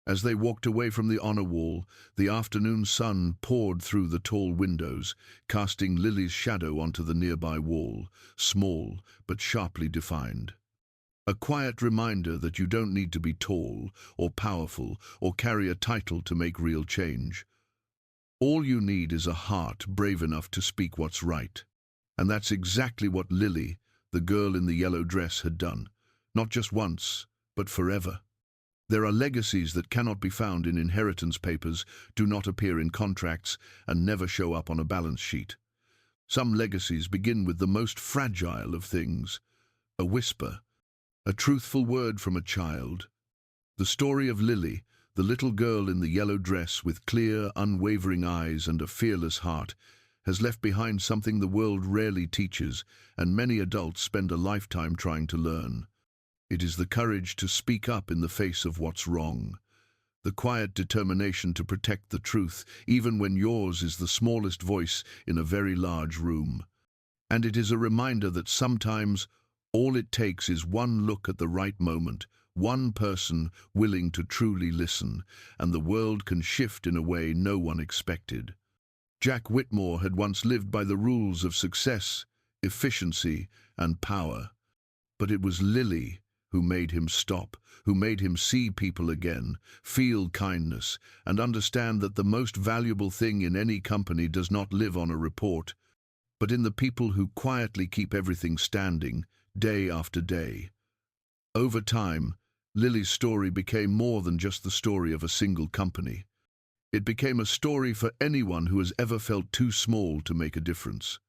A: As they walked away from the honor wall, the afternoon sun poured through the tall windows, casting Lily's shadow onto the nearby wall, small but sharply defined. A quiet reminder that you don't need to be tall or powerful or carry a title to make real change. All you need is a heart brave enough to speak what's right. And that's exactly what Lily, the girl in the yellow dress, had done. Not just once, but forever. There are legacies that cannot be found in inheritance papers, do not appear in contracts, and never show up on a balance sheet. Some legacies begin with the most fragile of things, a whisper, a truthful word from a child. The story of Lily, the little girl in the yellow dress with clear, unwavering eyes and a fearless heart, has left behind something the world rarely teaches, and many adults spend a lifetime trying to learn. It is the courage to speak up in the face of what's wrong. The quiet determination to protect the truth, even when yours is the smallest voice in a very large room. And it is a reminder that sometimes all it takes is one look at the right moment, one person willing to truly listen, and the world can shift in a way no one expected. Jack Whitmore had once lived by the rules of success, efficiency, and power. But it was Lily who made him stop, who made him see people again, feel kindness, and understand that the most valuable thing in any company does not live on a report, but in the people who quietly keep everything standing, day after day. Over time, Lily's story became more than just the story of a single company. It became a story for anyone who has ever felt too small to make a difference.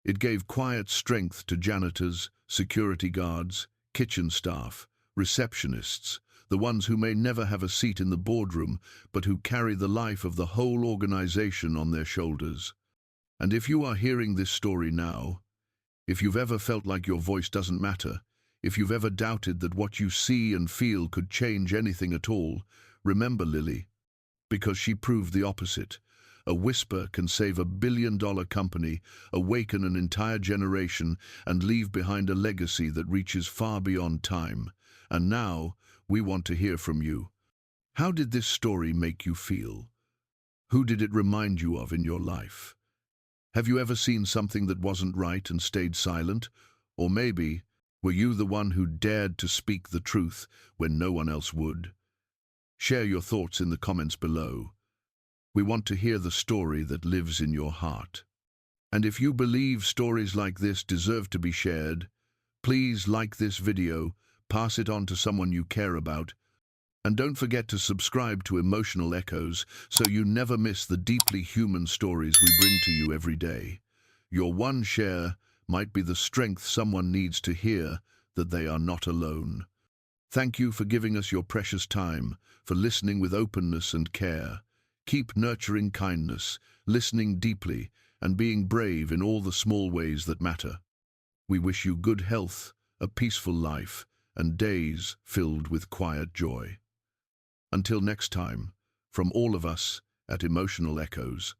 A: It gave quiet strength to janitors, security guards, kitchen staff, receptionists, the ones who may never have a seat in the boardroom, but who carry the life of the whole organization on their shoulders. And if you are hearing this story now, if you've ever felt like your voice doesn't matter, if you've ever doubted that what you see and feel could change anything at all, remember Lily, because she proved the opposite. A whisper can save $1 billion company, awaken an entire generation, and leave behind a legacy that reaches far beyond time. And now, we want to hear from you. How did this story make you feel? Who did it remind you of in your life? Have you ever seen something that wasn't right and stayed silent? Or maybe, were you the one who dared to speak the truth when no one else would? Share your thoughts in the comments below. We want to hear the story that lives in your heart. And if you believe stories like this deserve to be shared, please like this video, pass it on to someone you care about, and don't forget to subscribe to Emotional Echoes so you never miss the deeply human stories we bring to you every day. Your one share might be the strength someone needs to hear that they are not alone. Thank you for giving us your precious time, for listening with openness and care. Keep nurturing kindness, listening deeply, and being brave in all the small ways that matter. We wish you good health, a peaceful life, and days filled with quiet joy. Until next time, from all of us at Emotional Echoes.